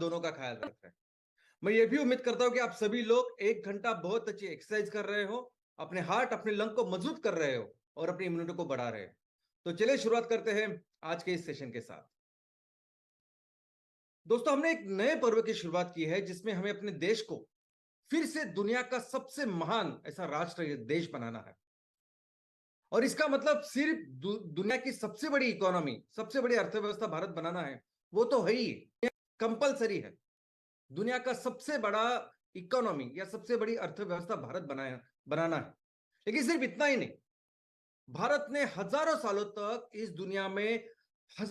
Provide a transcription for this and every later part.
दोनों का ख्याल रख रहे हैं। मैं ये भी उम्मीद करता हूं कि आप सभी लोग 1 घंटा बहुत अच्छी एक्सरसाइज कर रहे हो, अपने हार्ट अपने लंग को मजबूत कर रहे हो और अपनी इम्यूनिटी को बढ़ा रहे हो। तो चलिए शुरुआत करते हैं आज के इस सेशन के साथ। दोस्तों, हमने एक नए पर्व की शुरुआत की है जिसमें हमें अपने देश को फिर से दुनिया का सबसे महान ऐसा राष्ट्र या देश बनाना है। और इसका मतलब सिर्फ दुनिया की सबसे बड़ी इकोनॉमी, सबसे बड़ी अर्थव्यवस्था भारत बनाना है, वो तो है ही, कंपलसरी है। दुनिया का सबसे बड़ा इकोनॉमी या सबसे बड़ी अर्थव्यवस्था भारत बनाना है। लेकिन सिर्फ इतना ही नहीं, भारत ने हजारों सालों तक इस दुनिया में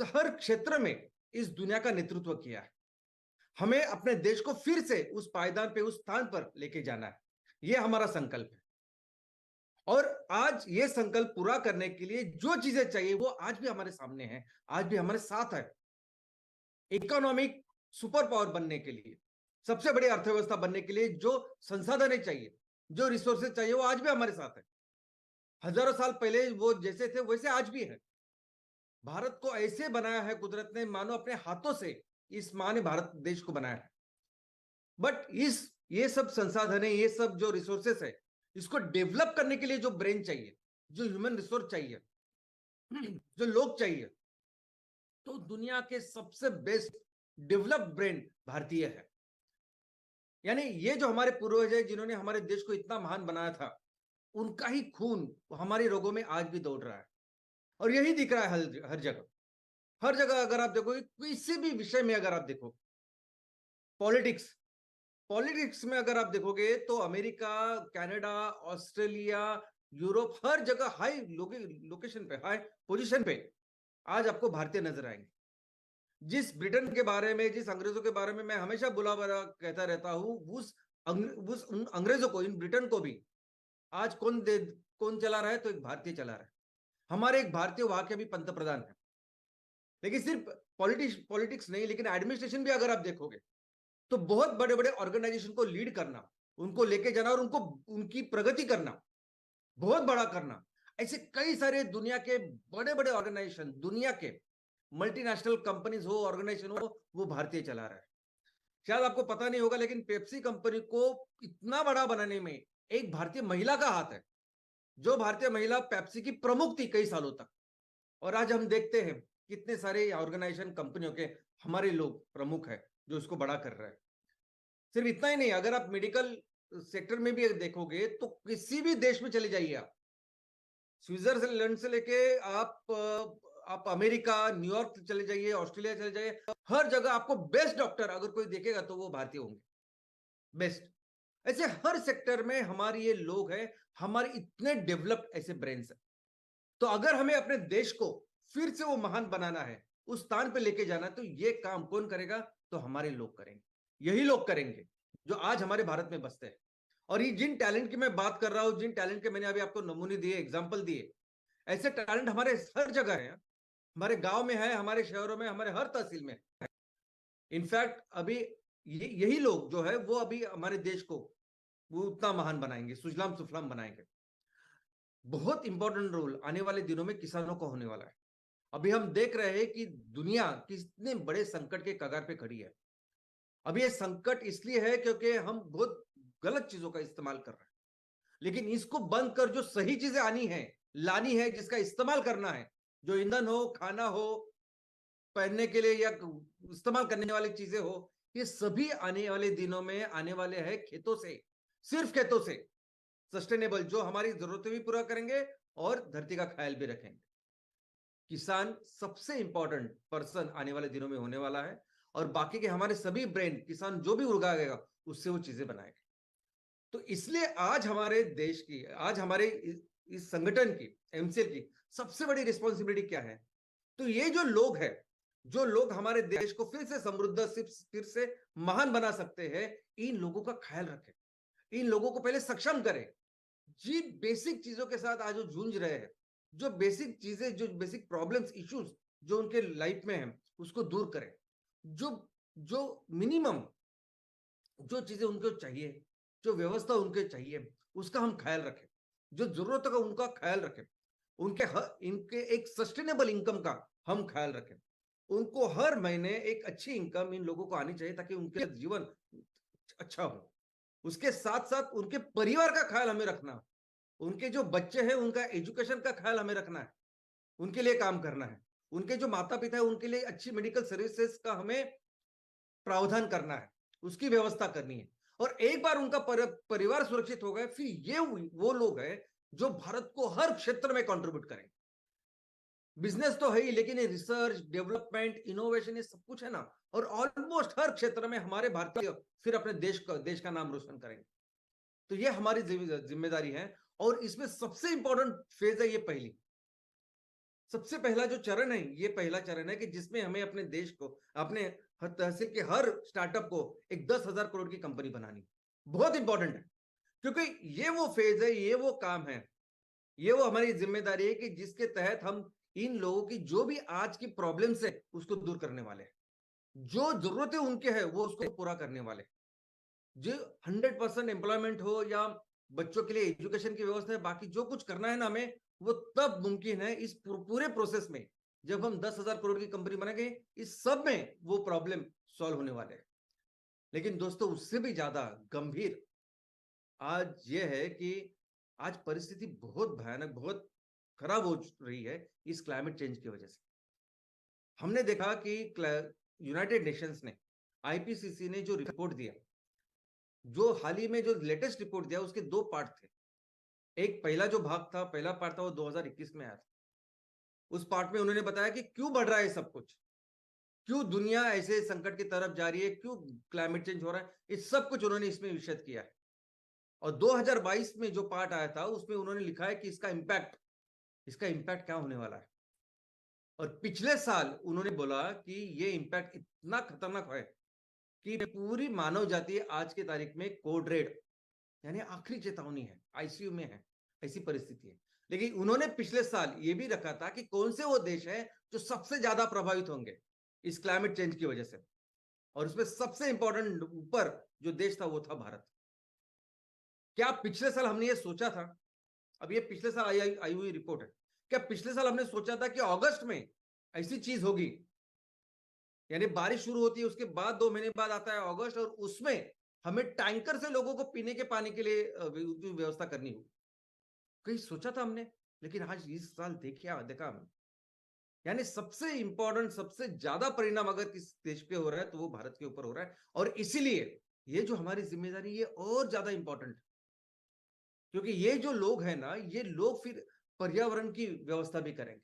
हर क्षेत्र में इस दुनिया का नेतृत्व किया है। हमें अपने देश को फिर से उस पायदान पे, उस स्थान पर लेके जाना है। यह हमारा संकल्प है। और आज ये संकल्प पूरा करने के लिए जो चीजें चाहिए वो आज भी हमारे सामने है, आज भी हमारे साथ है। इकोनॉमिक सुपर पावर बनने के लिए, सबसे बड़ी अर्थव्यवस्था बनने के लिए जो संसाधन चाहिए, जो रिसोर्सेज चाहिए, वो आज भी हमारे साथ है। हजारों साल पहले वो जैसे थे वैसे आज भी है। भारत को ऐसे बनाया है कुदरत ने, मानो अपने हाथों से इस माँ ने भारत देश को बनाया है। बट ये सब संसाधन है, ये सब जो रिसोर्सेस है, इसको डेवलप करने के लिए जो ब्रेन चाहिए, जो ह्यूमन रिसोर्स चाहिए, जो लोग चाहिए, तो दुनिया के सबसे बेस्ट डेवलप्ड ब्रेन भारतीय है। यानी ये जो हमारे पूर्वज है जिन्होंने हमारे देश को इतना महान बनाया था, उनका ही खून हमारी रगों में आज भी दौड़ रहा है। और यही दिख रहा है हर जगह। हर जगह अगर आप देखो, किसी भी विषय में अगर आप देखो, पॉलिटिक्स पॉलिटिक्स में अगर आप देखोगे तो अमेरिका, कनाडा, ऑस्ट्रेलिया, यूरोप, हर जगह हाई लोकेशन पे, हाई पोजीशन पे आज आपको भारतीय नजर आएंगे। जिस ब्रिटेन के बारे में, जिस अंग्रेजों के बारे में मैं हमेशा बुला बुला कहता रहता हूं, उन अंग्रेजों को, इन ब्रिटेन को भी आज कौन चला रहा है? तो एक भारतीय चला रहा है। हमारे एक भारतीय वहां के भी पंत प्रधान है। लेकिन सिर्फ पॉलिटिक्स नहीं, लेकिन एडमिनिस्ट्रेशन भी अगर आप देखोगे तो बहुत बड़े बड़े ऑर्गेनाइजेशन को लीड करना, उनको लेके जाना और उनको उनकी प्रगति करना, बहुत बड़ा करना, ऐसे कई सारे दुनिया के बड़े बड़े ऑर्गेनाइजेशन, दुनिया के मल्टीनेशनल कंपनीज हो, ऑर्गेनाइजेशन हो, वो भारतीय चला रहा है। शायद आपको पता नहीं होगा, लेकिन पेप्सी कंपनी को इतना बड़ा बनाने में एक भारतीय महिला का हाथ है। जो भारतीय महिला पेप्सी की प्रमुख थी कई सालों तक, और आज हम देखते हैं कितने सारे ऑर्गेनाइजेशन, कंपनियों के हमारे लोग प्रमुख है जो इसको बड़ा कर रहे हैं। सिर्फ इतना ही नहीं, अगर आप मेडिकल सेक्टर में भी देखोगे तो किसी भी देश में चले जाइए आप, स्विट्जरलैंड से लेके आप अमेरिका, न्यूयॉर्क चले जाइए, ऑस्ट्रेलिया चले जाइए, हर जगह आपको बेस्ट डॉक्टर अगर कोई देखेगा तो वो भारतीय होंगे, बेस्ट। ऐसे हर सेक्टर में हमारे ये लोग हैं, हमारे इतने डेवलप्ड ऐसे ब्रेन्स हैं। तो अगर हमें अपने देश को फिर से वो महान बनाना है, उस स्थान पे लेके जाना है, तो ये काम कौन करेगा? तो हमारे लोग करेंगे। यही लोग करेंगे जो आज हमारे भारत में बसते हैं। और ये जिन टैलेंट की मैं बात कर रहा हूं, जिन टैलेंट के मैंने अभी आपको नमूने दिए, एग्जाम्पल दिए, ऐसे टैलेंट हमारे हर जगह है। हमारे गांव में है, हमारे शहरों में, हमारे हर तहसील में। इनफैक्ट अभी यही लोग जो है वो अभी हमारे देश को वो उतना महान बनाएंगे, सुजलाम सुफलाम बनाएंगे। बहुत इंपॉर्टेंट रोल आने वाले दिनों में किसानों को होने वाला है। अभी हम देख रहे हैं कि दुनिया कितने बड़े संकट के कगार पे खड़ी है। अभी ये संकट इसलिए है क्योंकि हम बहुत गलत चीजों का इस्तेमाल कर रहे हैं। लेकिन इसको बंद कर जो सही चीजें आनी है, लानी है, जिसका इस्तेमाल करना है, जो ईंधन हो, खाना हो, पहनने के लिए या इस्तेमाल करने वाली चीजें हो, ये सभी आने वाले दिनों में आने वाले हैं खेतों से, सिर्फ खेतों से। सस्टेनेबल, जो हमारी जरूरतें भी पूरा करेंगे और धरती का ख्याल भी रखेंगे। किसान सबसे इंपॉर्टेंट पर्सन आने वाले दिनों में होने वाला है। और बाकी के हमारे सभी ब्रेन, किसान जो भी उगाएगा उससे वो चीजें बनाएगा। तो इसलिए आज हमारे देश की, आज हमारे इस संगठन की, एमसीएल की सबसे बड़ी रिस्पॉन्सिबिलिटी क्या है? तो ये जो लोग हैं, जो लोग हमारे देश को फिर से समृद्ध, फिर से महान बना सकते हैं, इन लोगों का ख्याल रखें, इन लोगों को पहले सक्षम करें। जिन बेसिक चीजों के साथ आज वो जूझ रहे हैं, जो बेसिक चीजें, जो बेसिक प्रॉब्लम्स, इश्यूज जो उनके लाइफ में है, उसको दूर करें। जो जो मिनिमम जो चीजें उनको चाहिए, जो व्यवस्था उनके चाहिए, उसका हम ख्याल रखें। जो जरूरत का उनका ख्याल रखें, इनके एक सस्टेनेबल इनकम का हम ख्याल रखें। उनको हर महीने एक अच्छी इनकम इन लोगों को आनी चाहिए ताकि उनके जीवन अच्छा हो। उसके साथ साथ उनके परिवार का ख्याल हमें रखना है। उनके जो बच्चे हैं उनका एजुकेशन का ख्याल हमें रखना है, उनके लिए काम करना है। उनके जो माता पिता है उनके लिए अच्छी मेडिकल सर्विसेज का हमें प्रावधान करना है, उसकी व्यवस्था करनी है। और एक बार उनका परिवार सुरक्षित हो गए, फिर ये वो लोग हैं जो भारत को हर क्षेत्र में कंट्रीब्यूट करेंगे। बिजनेस तो है ही, लेकिन ये रिसर्च, डेवलपमेंट, इनोवेशन, ये सब कुछ है ना। और ऑलमोस्ट हर क्षेत्र में हमारे भारतीय फिर अपने देश का नाम रोशन करेंगे। तो ये हमारी जिम्मेदारी है। और इसमें सबसे इंपॉर्टेंट फेज है ये पहली, सबसे पहला जो चरण है, ये पहला चरण है कि जिसमें हमें अपने देश को, अपने तहसील के हर स्टार्टअप को एक 10,000 करोड़ की कंपनी बनानी। बहुत इंपॉर्टेंट है, क्योंकि ये वो फेज है, ये वो काम है, ये वो हमारी जिम्मेदारी है कि जिसके तहत हम इन लोगों की जो भी आज की प्रॉब्लम्स है उसको दूर करने वाले हैं, जो जरूरतें उनके हैं वो उसको पूरा करने वाले हैं। जो 100% एम्प्लॉयमेंट हो या बच्चों के लिए एजुकेशन की व्यवस्था है, बाकी जो कुछ करना है ना हमें, वो तब मुमकिन है इस पूरे प्रोसेस में, जब हम 10,000 करोड़ की कंपनी बनाएंगे। इस सब में वो प्रॉब्लम सॉल्व होने वाले हैं। लेकिन दोस्तों, उससे भी ज्यादा गंभीर आज ये है कि आज परिस्थिति बहुत भयानक, बहुत खराब हो रही है इस क्लाइमेट चेंज की वजह से। हमने देखा कि यूनाइटेड नेशंस ने, आईपीसीसी ने जो रिपोर्ट दिया, जो हाल ही में जो लेटेस्ट रिपोर्ट दिया, उसके दो पार्ट थे। एक पहला जो भाग था, पहला पार्ट था, वो 2021 में आया था। उस पार्ट में उन्होंने बताया कि क्यों बढ़ रहा है सब कुछ, क्यों दुनिया ऐसे संकट की तरफ जा रही है, क्यों क्लाइमेट चेंज हो रहा है, इस सब कुछ उन्होंने इसमें विशद किया है। और 2022 में जो पार्ट आया था उसमें उन्होंने लिखा है कि इसका इम्पैक्ट क्या होने वाला है। और पिछले साल उन्होंने बोला कि ये इम्पैक्ट इतना खतरनाक है कि पूरी मानव जाति आज की तारीख में कोड रेड, यानी आखिरी चेतावनी है, आईसीयू में है, ऐसी परिस्थिति है। लेकिन उन्होंने पिछले साल ये भी रखा था कि कौन से वो देश हैं जो सबसे ज्यादा प्रभावित होंगे इस क्लाइमेट चेंज की वजह से। और उसमें सबसे इंपॉर्टेंट ऊपर जो देश था वो था भारत। क्या पिछले साल हमने ये सोचा था? अब ये पिछले साल आई हुई रिपोर्ट है। क्या पिछले साल हमने सोचा था कि अगस्त में ऐसी चीज होगी? यानी बारिश शुरू होती है, उसके बाद 2 महीने बाद आता है अगस्त, और उसमें हमें टैंकर से लोगों को पीने के पानी के लिए व्यवस्था करनी होगी। कहीं सोचा था हमने? लेकिन आज इस साल देखा हमने, यानी सबसे इंपॉर्टेंट, सबसे ज्यादा परिणाम अगर किस देश पे हो रहा है तो वो भारत के ऊपर हो रहा है। और इसीलिए ये जो हमारी जिम्मेदारी, ये और ज्यादा इंपॉर्टेंट, क्योंकि ये जो लोग हैं ना, ये लोग फिर पर्यावरण की व्यवस्था भी करेंगे।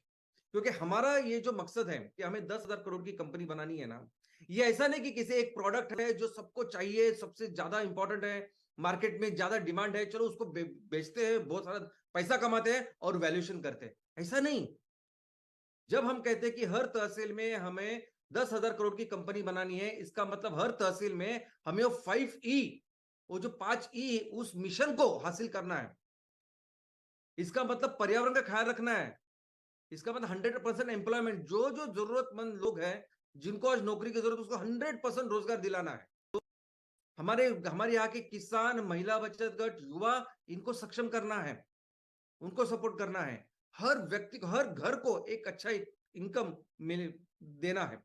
क्योंकि हमारा ये जो मकसद है कि हमें 10,000 करोड़ की कंपनी बनानी है ना, ये ऐसा नहीं कि किसी एक प्रोडक्ट है जो सबको चाहिए, सबसे ज्यादा इंपॉर्टेंट है, मार्केट में ज्यादा डिमांड है, चलो उसको बेचते हैं, बहुत सारा पैसा कमाते हैं और वैल्यूएशन करते हैं। ऐसा नहीं। जब हम कहते हैं कि हर तहसील में हमें 10,000 करोड़ की कंपनी बनानी है, इसका मतलब हर तहसील में हमें वो 5E, वो जो 5E, उस मिशन को हासिल करना है। इसका मतलब पर्यावरण का ख्याल रखना है। इसका मतलब 100% एम्प्लॉयमेंट, जो जो जरूरतमंद लोग हैं, जिनको आज नौकरी की जरूरत, उसको 100% रोजगार दिलाना है। हमारे यहाँ के किसान, महिला बचत गट, युवा, इनको सक्षम करना है, उनको सपोर्ट करना है। हर व्यक्ति को, हर घर को एक अच्छा इनकम मिल देना है।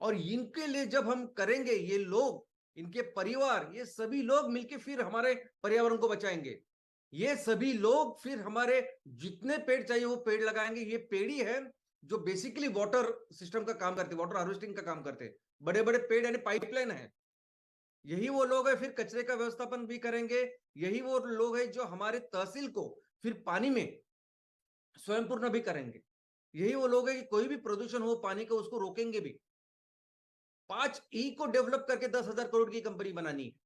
और इनके लिए जब हम करेंगे, ये लोग, इनके परिवार, ये सभी लोग मिलकर फिर हमारे पर्यावरण को बचाएंगे। ये सभी लोग फिर हमारे जितने पेड़ चाहिए वो पेड़ लगाएंगे। ये पेड़ ही है जो बेसिकली वाटर सिस्टम का काम करते, वाटर हार्वेस्टिंग का काम करते। बड़े बड़े पेड़ यानी पाइपलाइन है। यही वो लोग हैं फिर कचरे का व्यवस्थापन भी करेंगे। यही वो लोग हैं जो हमारे तहसील को फिर पानी में स्वयं पूर्ण भी करेंगे। यही वो लोग हैं कि कोई भी प्रदूषण हो पानी का, उसको रोकेंगे भी। 5E को डेवलप करके 10,000 करोड़ की कंपनी बनानी है।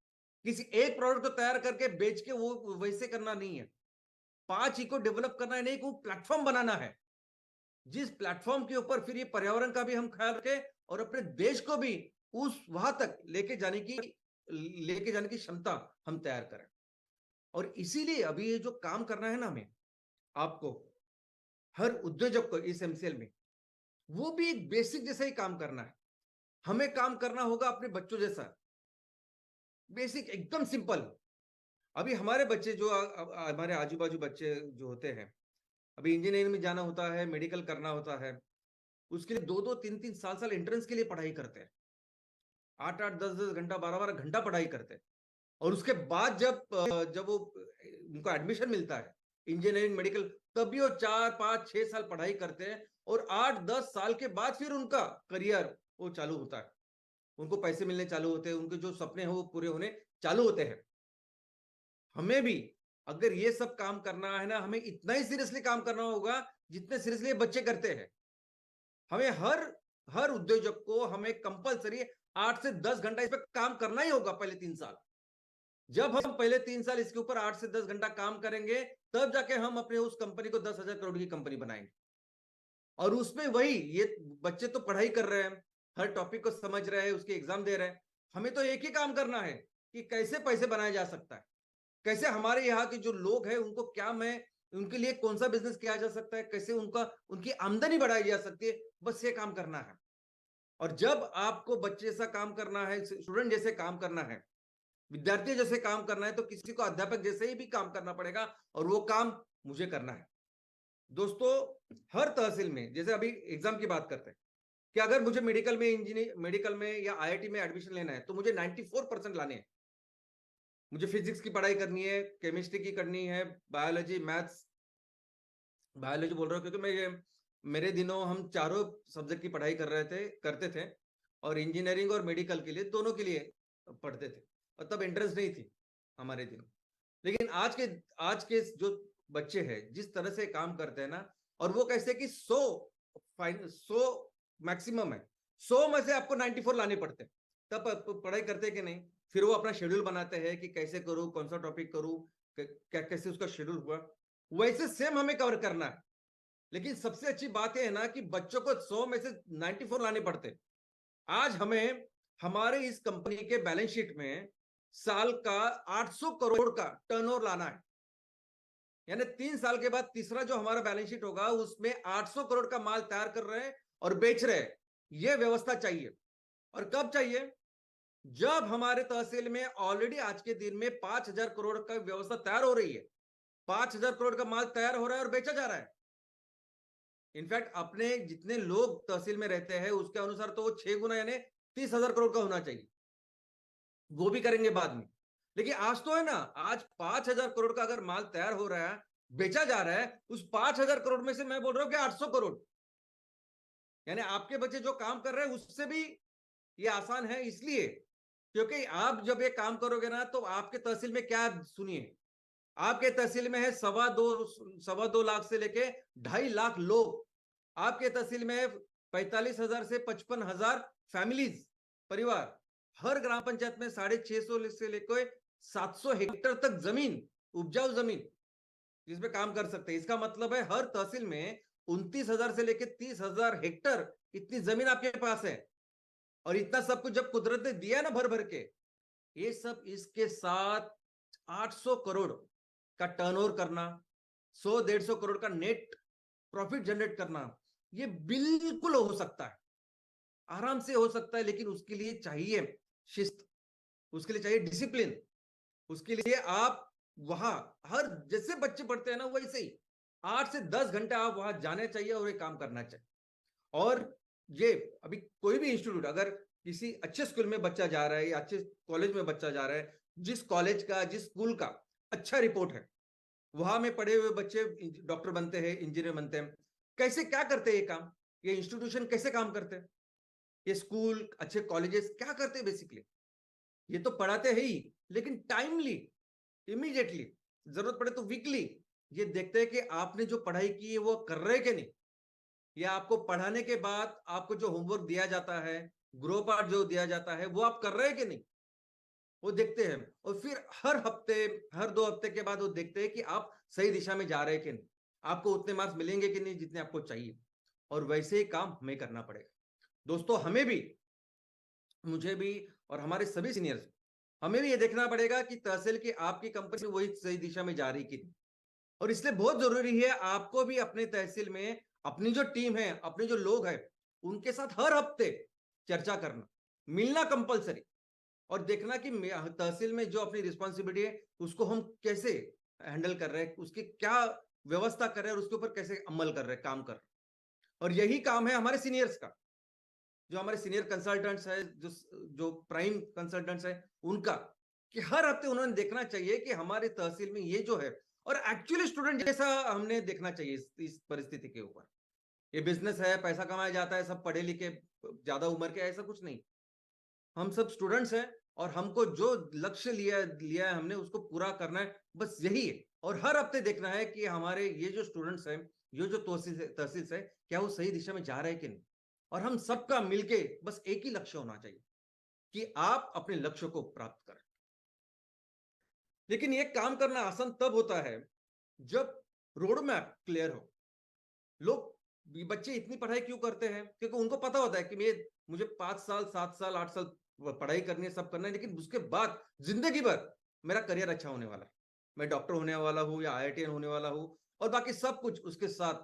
किसी एक प्रोडक्ट को तैयार करके बेच के वो वैसे करना नहीं है। 5E को डेवलप करना है, नहीं, को प्लेटफॉर्म बनाना है, जिस प्लेटफॉर्म के ऊपर फिर ये पर्यावरण का भी हम ख्याल रखें और अपने देश को भी उस वहां तक लेके जाने की क्षमता हम तैयार करें। और इसीलिए अभी ये जो काम करना है ना हमें, आपको, हर उद्योजक को इस एमसीएल में, वो भी एक बेसिक जैसा ही काम करना है। हमें काम करना होगा अपने बच्चों जैसा, बेसिक, एकदम सिंपल। अभी हमारे बच्चे जो हमारे आजू बाजू बच्चे जो होते हैं, अभी इंजीनियरिंग में जाना होता है, मेडिकल करना होता है, उसके लिए 2-2 3-3 साल एंट्रेंस के लिए पढ़ाई करते हैं, 8-8 10-10 घंटा 12-12 घंटा पढ़ाई करते हैं। और उसके बाद जब वो उनको एडमिशन मिलता है इंजीनियरिंग मेडिकल, तब भी वो 4-5-6 साल पढ़ाई करते हैं और 8-10 साल के बाद फिर उनका करियर वो चालू होता है, उनको पैसे मिलने चालू होते हैं, उनके जो सपने हैं वो पूरे होने चालू होते हैं। हमें भी अगर ये सब काम करना है ना, हमें इतना ही सीरियसली काम करना होगा जितने सीरियसली बच्चे करते हैं। हमें हर हर उद्योजक को हमें कंपलसरी 8 से 10 घंटा इस पे काम करना ही होगा पहले 3 साल। जब हम पहले 3 साल इसके ऊपर 8 से 10 घंटा काम करेंगे, तब जाके हम अपने उस कंपनी को 10,000 करोड़ की कंपनी बनाएंगे। और उसमें वही ये बच्चे तो पढ़ाई कर रहे हैं, हर टॉपिक को समझ रहे हैं, उसके एग्जाम दे रहे हैं। हमें तो एक ही काम करना है कि कैसे पैसे बनाया जा सकता है, कैसे हमारे यहाँ के जो लोग हैं उनको क्या मैं उनके लिए कौन सा बिजनेस किया जा सकता है, कैसे उनकी आमदनी बढ़ाई जा सकती है, बस ये काम करना है। और जब आपको बच्चे जैसा काम करना है, स्टूडेंट जैसे काम करना है, विद्यार्थी जैसे काम करना है, तो किसी को अध्यापक जैसे ही भी काम करना पड़ेगा और वो काम मुझे करना है। दोस्तों, हर तहसील में जैसे अभी एग्जाम की बात करते हैं कि अगर मुझे मेडिकल में या आईआईटी में एडमिशन लेना है तो मुझे 94% लाने हैं। मुझे फिजिक्स की पढ़ाई करनी है, केमिस्ट्री की करनी है, बायोलॉजी मैथ्स, बायोलॉजी बोल रहा हूँ क्योंकि मेरे दिनों हम चारों सब्जेक्ट की पढ़ाई करते थे और इंजीनियरिंग और मेडिकल के लिए दोनों के लिए पढ़ते थे और तब एंट्रेंस नहीं थी हमारे दिनों। लेकिन आज के जो बच्चे हैं जिस तरह से काम करते हैं ना, और वो कैसे कि 100 मैक्सिमम है, 100 में से आपको 94 लाने पड़ते हैं, तब पढ़ाई करते कि नहीं। फिर वो अपना शेड्यूल बनाते हैं कि कैसे करूं, कौन सा टॉपिक करूं, क्या कैसे उसका शेड्यूल हुआ, वैसे सेम हमें कवर करना है। लेकिन सबसे अच्छी बात यह है ना कि बच्चों को 100 में से 94 लाने पड़ते। आज हमें हमारे इस कंपनी के बैलेंस शीट में साल का 800 करोड़ का टर्नओवर लाना है। यानी 3 साल के बाद तीसरा जो हमारा बैलेंस शीट होगा उसमें 800 करोड़ का माल तैयार कर रहे हैं और बेच रहे हैं। यह व्यवस्था चाहिए। और कब चाहिए? जब हमारे तहसील में ऑलरेडी आज के दिन में 5,000 करोड़ का व्यवस्था तैयार हो रही है, 5,000 करोड़ का माल तैयार हो रहा है और बेचा जा रहा है। इनफैक्ट अपने जितने लोग तहसील में रहते हैं उसके अनुसार तो वो 6 गुना यानी 30,000 करोड़ का होना चाहिए, वो भी करेंगे बाद में। लेकिन आज तो है ना, आज 5,000 करोड़ का अगर माल तैयार हो रहा है, बेचा जा रहा है, उस 5,000 करोड़ में से मैं बोल रहा हूं कि 800 करोड़, यानी आपके बच्चे जो काम कर रहे हैं उससे भी ये आसान है। इसलिए क्योंकि आप जब ये काम करोगे ना, तो आपके तहसील में क्या, सुनिए, आपके तहसील में है 2.25 लाख से लेके 2.5 लाख लोग। आपके तहसील में है 45,000 से 55,000 फैमिलीज, परिवार। हर ग्राम पंचायत में 650 से लेकर 700 हेक्टेयर तक जमीन, उपजाऊ जमीन, जिसमें काम कर सकते हैं। इसका मतलब है हर तहसील में 29,000 से लेकर 30,000 हेक्टेयर इतनी जमीन आपके पास है। और इतना सब कुछ जब कुदरत ने दिया ना भर भर के, ये सब इसके साथ 800 करोड़ का टर्नओवर करना, 100-150 करोड़ का नेट प्रॉफिट जनरेट करना, ये बिल्कुल हो सकता है, आराम से हो सकता है। लेकिन उसके लिए चाहिए शिस्त, उसके लिए चाहिए डिसिप्लिन, उसके लिए आप वहां हर जैसे बच्चे पढ़ते हैं ना वैसे ही 8 से 10 घंटे आप वहां जाने चाहिए और ये काम करना चाहिए। और ये अभी कोई भी इंस्टीट्यूट, अगर किसी अच्छे स्कूल में बच्चा जा रहा है या अच्छे कॉलेज में बच्चा जा रहा है, जिस कॉलेज का जिस स्कूल का अच्छा रिपोर्ट है, वहां में पढ़े हुए बच्चे डॉक्टर बनते हैं, इंजीनियर बनते हैं। कैसे क्या करते हैं ये काम, ये इंस्टीट्यूशन कैसे काम करते हैं, ये स्कूल अच्छे कॉलेजेस क्या करते हैं? बेसिकली ये तो पढ़ाते हैं ही, लेकिन टाइमली, इमीडिएटली, जरूरत पड़े तो वीकली ये देखते हैं कि आपने जो पढ़ाई की है वो कर रहे कि नहीं, या आपको पढ़ाने के बाद आपको जो होमवर्क दिया जाता है, ग्रो पार्ट जो दिया जाता है, वो आप कर रहे हैं कि नहीं, वो देखते हैं। और फिर हर हफ्ते, हर 2 हफ्ते के बाद वो देखते हैं कि आप सही दिशा में जा रहे हैं कि नहीं, आपको उतने मार्क्स मिलेंगे कि नहीं जितने आपको चाहिए। और वैसे ही काम हमें करना पड़ेगा। दोस्तों, हमें भी, मुझे भी और हमारे सभी सीनियर्स, हमें भी ये देखना पड़ेगा कि तहसील की आपकी कंपनी वही सही दिशा में जा रही कि नहीं। और इसलिए बहुत जरूरी है आपको भी अपने तहसील में अपनी जो टीम है, अपने जो लोग हैं, उनके साथ हर हफ्ते चर्चा करना, मिलना कंपलसरी, और देखना कि तहसील में जो अपनी रिस्पॉन्सिबिलिटी है उसको हम कैसे हैंडल कर रहे हैं, उसकी क्या व्यवस्था कर रहे हैं और उसके ऊपर कैसे अमल कर रहे हैं, काम कर रहे हैं। और यही काम है हमारे सीनियर्स का, जो हमारे सीनियर कंसल्टेंट्स है, जो प्राइम कंसल्टेंट्स है उनका, कि हर हफ्ते उन्होंने देखना चाहिए कि हमारे तहसील में ये जो है, और एक्चुअली स्टूडेंट जैसा हमने देखना चाहिए इस परिस्थिति के ऊपर। ये बिजनेस है, पैसा कमाया जाता है, सब पढ़े लिखे ज्यादा उम्र के, ऐसा कुछ नहीं। हम सब स्टूडेंट्स हैं और हमको जो लक्ष्य लिया लिया है हमने, उसको पूरा करना है, बस यही है। और हर हफ्ते देखना है कि हमारे ये जो स्टूडेंट्स हैं, ये जो तहसील से क्या वो सही दिशा में जा रहे हैं कि नहीं। और हम सबका मिलके बस एक ही लक्ष्य होना चाहिए कि आप अपने लक्ष्य को प्राप्त करें। लेकिन ये काम करना आसान तब होता है जब रोड मैप क्लियर हो। लोग, बच्चे इतनी पढ़ाई क्यों करते हैं? क्योंकि उनको पता होता है कि मुझे 5 साल 7 साल 8 साल पढ़ाई करनी है, सब करना है, लेकिन उसके बाद जिंदगी भर मेरा करियर अच्छा होने वाला है। मैं डॉक्टर होने वाला हूँ या IITian होने वाला हूँ, और बाकी सब कुछ उसके साथ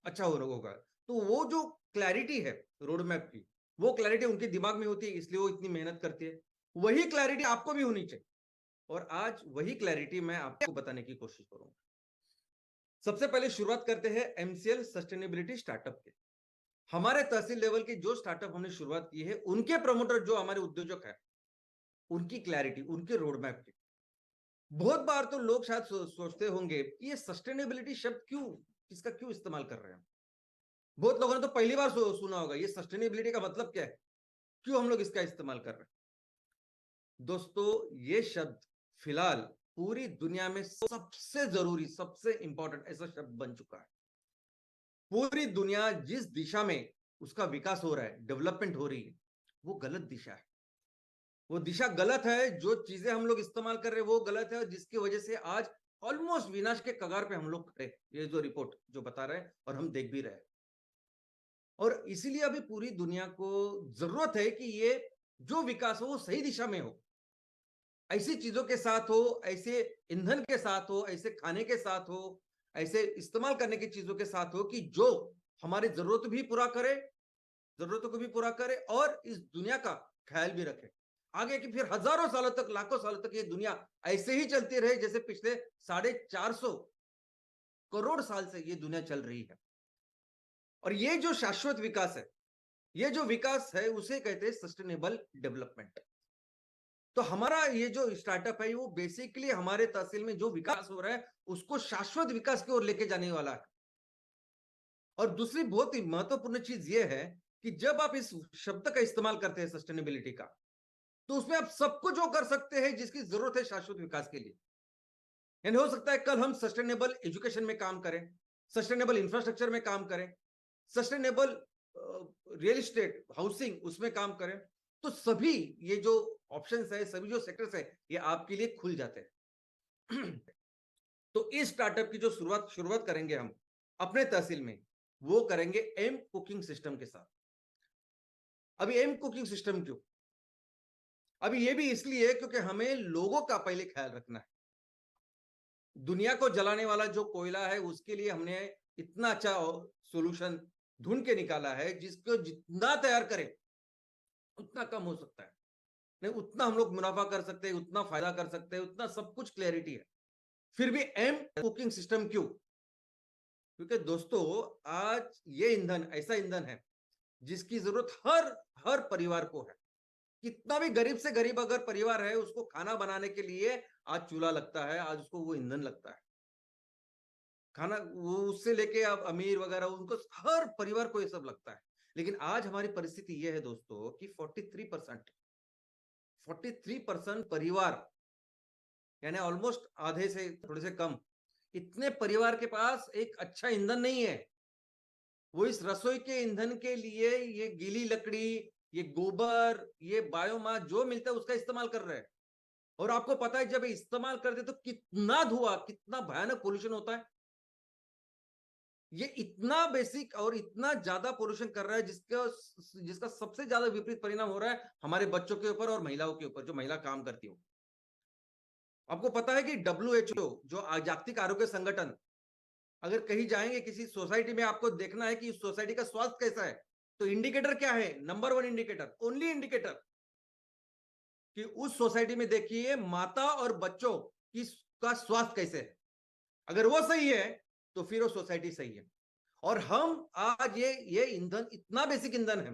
अच्छा होगा। तो वो जो क्लैरिटी है रोड मैप की, वो क्लैरिटी उनके दिमाग में होती है, इसलिए वो इतनी मेहनत करती है। वही क्लैरिटी आपको भी होनी चाहिए, और आज वही क्लैरिटी मैं आपको बताने की कोशिश करूंगा। सबसे पहले शुरुआत करते हैं MCL सस्टेनेबिलिटी स्टार्टअप के। हमारे तहसील लेवल की जो स्टार्टअप हमने शुरुआत की है, उनके प्रमोटर जो हमारे उद्योजक है, उनकी क्लैरिटी, उनके रोड मैप की। बहुत बार तो लोग शायद सोचते होंगे कि ये सस्टेनेबिलिटी शब्द क्यों, इसका क्यों इस्तेमाल कर रहे हैं। बहुत लोगों ने तो पहली बार सुना होगा, ये सस्टेनेबिलिटी का मतलब क्या है, क्यों हम लोग इसका इस्तेमाल कर रहे हैं। दोस्तों, ये शब्द फिलहाल पूरी दुनिया में सबसे जरूरी, सबसे इंपॉर्टेंट ऐसा शब्द बन चुका है। पूरी दुनिया जिस दिशा में उसका विकास हो रहा है, डेवलपमेंट हो रही है, वो गलत दिशा है। वो दिशा गलत है, जो चीजें हम लोग इस्तेमाल कर रहे हैं वो गलत है, और जिसकी वजह से आज ऑलमोस्ट विनाश के कगार पे हम लोग खड़े, ये जो रिपोर्ट जो बता रहे हैं और हम देख भी रहे हैं। और इसीलिए अभी पूरी दुनिया को जरूरत है कि ये जो विकास हो वो सही दिशा में हो, ऐसी चीजों के साथ हो, ऐसे ईंधन के साथ हो, ऐसे खाने के साथ हो, ऐसे इस्तेमाल करने की चीजों के साथ हो कि जो हमारी जरूरत भी पूरा करे, जरूरतों को भी पूरा करे, और इस दुनिया का ख्याल भी रखे आगे, कि फिर हजारों सालों तक, लाखों सालों तक ये दुनिया ऐसे ही चलती रहे जैसे पिछले 450 करोड़ साल से ये दुनिया चल रही है। और ये जो शाश्वत विकास है, ये जो विकास है, उसे कहते हैं सस्टेनेबल डेवलपमेंट। तो हमारा ये जो स्टार्टअप है, वो बेसिकली हमारे तहसील में जो विकास हो रहा है उसको शाश्वत विकास की ओर लेके जाने वाला है। और दूसरी बहुत ही महत्वपूर्ण चीज ये है कि जब आप इस शब्द का इस्तेमाल करते हैं सस्टेनेबिलिटी का, तो उसमें आप सब कुछ जो कर सकते हैं जिसकी जरूरत है शाश्वत विकास के लिए। यानी हो सकता है कल हम सस्टेनेबल एजुकेशन में काम करें, सस्टेनेबल इंफ्रास्ट्रक्चर में काम करें, सस्टेनेबल रियल एस्टेट हाउसिंग उसमें काम करें। तो सभी ये जो ऑप्शंस है, सभी जो सेक्टर्स है, ये आपके लिए खुल जाते हैं। तो इस स्टार्टअप की जो शुरुआत शुरुआत करेंगे हम अपने तहसील में, वो करेंगे एम कुकिंग सिस्टम के साथ। अभी एम कुकिंग सिस्टम क्यों? अभी ये भी इसलिए क्योंकि हमें लोगों का पहले ख्याल रखना है। दुनिया को जलाने वाला जो कोयला है, उसके लिए हमने इतना अच्छा सॉल्यूशन ढूंढ के निकाला है, जिसको जितना तैयार करें उतना कम हो सकता है, नहीं उतना हम लोग मुनाफा कर सकते हैं, उतना फायदा कर सकते हैं, उतना सब कुछ क्लैरिटी है। फिर भी एम कुकिंग सिस्टम क्यों? क्योंकि दोस्तों, आज ये ईंधन ऐसा ईंधन है जिसकी जरूरत हर हर परिवार को है। कितना भी गरीब से गरीब अगर परिवार है, उसको खाना बनाने के लिए आज चूल्हा लगता है, आज उसको वो ईंधन लगता है। खाना वो उससे लेके अब अमीर वगैरह, उनको हर परिवार को ये सब लगता है। लेकिन आज हमारी परिस्थिति ये है दोस्तों कि 43% परिवार, यानी ऑलमोस्ट आधे से थोड़े से कम, इतने परिवार के पास एक अच्छा ईंधन नहीं है। वो इस रसोई के ईंधन के लिए ये गीली लकड़ी, ये गोबर, ये बायोमास जो मिलता है उसका इस्तेमाल कर रहे हैं। और आपको पता है जब इस्तेमाल करते तो कितना धुआं, कितना भयानक पोल्यूशन होता है। ये इतना बेसिक और इतना ज्यादा पोल्यूशन कर रहा है, जिसका जिसका सबसे ज्यादा विपरीत परिणाम हो रहा है हमारे बच्चों के ऊपर और महिलाओं के ऊपर, जो महिला काम करती हो। आपको पता है कि WHO जो जागतिक आरोग्य संगठन, अगर कहीं जाएंगे किसी सोसाइटी में, आपको देखना है कि उस सोसाइटी का स्वास्थ्य कैसा है, तो इंडिकेटर क्या है? नंबर 1 इंडिकेटर, ओनली इंडिकेटर, कि उस सोसाइटी में देखिए माता और बच्चों की का स्वास्थ्य कैसे है। अगर वो सही है तो फिर वो सोसाइटी सही है। और हम आज ये ईंधन इतना बेसिक ईंधन है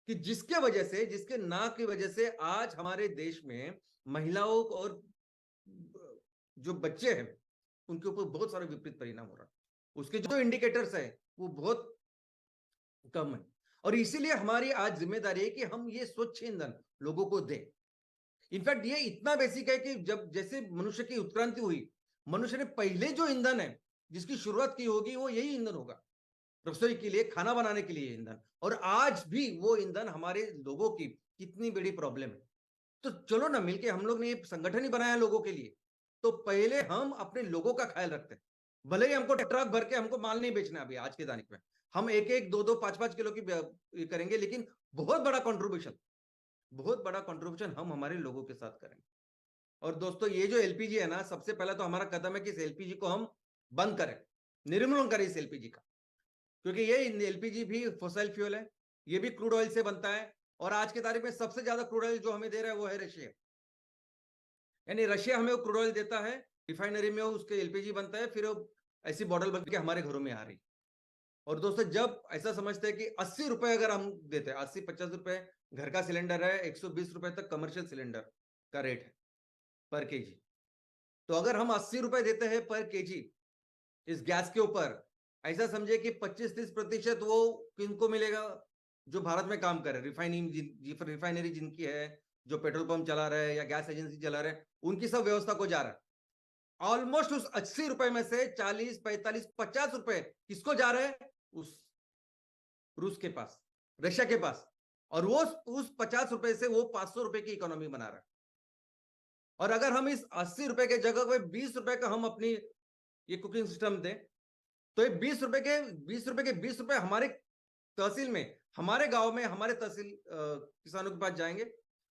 कि जिसके वजह से, जिसके ना की वजह से आज हमारे देश में महिलाओं और जो बच्चे हैं उनके ऊपर बहुत सारे विपरीत परिणाम हो रहा है। उसके जो इंडिकेटर्स है वो बहुत कम है। और इसीलिए हमारी आज जिम्मेदारी है कि हम ये स्वच्छ ईंधन लोगों को दें। इनफैक्ट ये इतना बेसिक है कि जब जैसे मनुष्य की उत्क्रांति हुई, मनुष्य ने पहले जो ईंधन है जिसकी शुरुआत की होगी वो यही ईंधन होगा, रसोई के लिए, खाना बनाने के लिए ईंधन। और आज भी वो ईंधन हमारे लोगों की कितनी बड़ी प्रॉब्लम है। तो चलो ना मिलके, हम लोग ने ये संगठन ही बनाया लोगों के लिए, तो पहले हम अपने लोगों का ख्याल रखते हैं। भले ही हमको ट्रक भर के हमको माल नहीं बेचना अभी आज के तारीख में, हम एक एक दो दो पांच पांच किलो की करेंगे, लेकिन बहुत बड़ा कंट्रीब्यूशन हम हमारे लोगों के साथ करेंगे। और दोस्तों, ये जो एलपीजी है ना, सबसे पहला तो हमारा कदम है कि इस एलपीजी को हम बंद करें, निर्मूलन करें इस एलपीजी का। क्योंकि ये एलपीजी भी फॉसिल फ्यूल है, ये भी क्रूड ऑयल से बनता है। और आज की तारीख में सबसे ज्यादा क्रूड ऑयल जो हमें दे रहा है वो है रशिया। यानी रशिया हमें क्रूड ऑयल देता है, रिफाइनरी में उसके एलपीजी बनता है, फिर ऐसी बॉटल बन के हमारे घरों में आ रही। और दोस्तों, जब ऐसा समझते हैं कि 80 रुपए अगर हम देते हैं, 80-50 रुपए घर का सिलेंडर है, 120 रुपए तक कमर्शियल सिलेंडर का रेट है पर केजी। तो अगर हम 80 रुपए देते हैं पर केजी इस गैस के ऊपर, ऐसा समझे कि 25-30% वो किनको मिलेगा? जो भारत में काम कर रहे, रिफाइनरी जिनकी है, जो पेट्रोल पंप चला रहे हैं या गैस एजेंसी चला रहे हैं, उनकी सब व्यवस्था को जा रहा है। ऑलमोस्ट उस 80 रुपए में से 40, 45, 50 रुपए किसको जा रहे हैं? उस रूस के पास, रशिया के पास। और वो उस 50 रुपए से वो 500 रुपए की इकोनॉमी बना रहा है। और अगर हम इस 80 रुपए के जगह पे 20 रुपए का हम अपनी ये कुकिंग सिस्टम दें, तो ये 20 रुपए हमारे तहसील में, हमारे गांव में, हमारे तहसील किसानों के पास जाएंगे।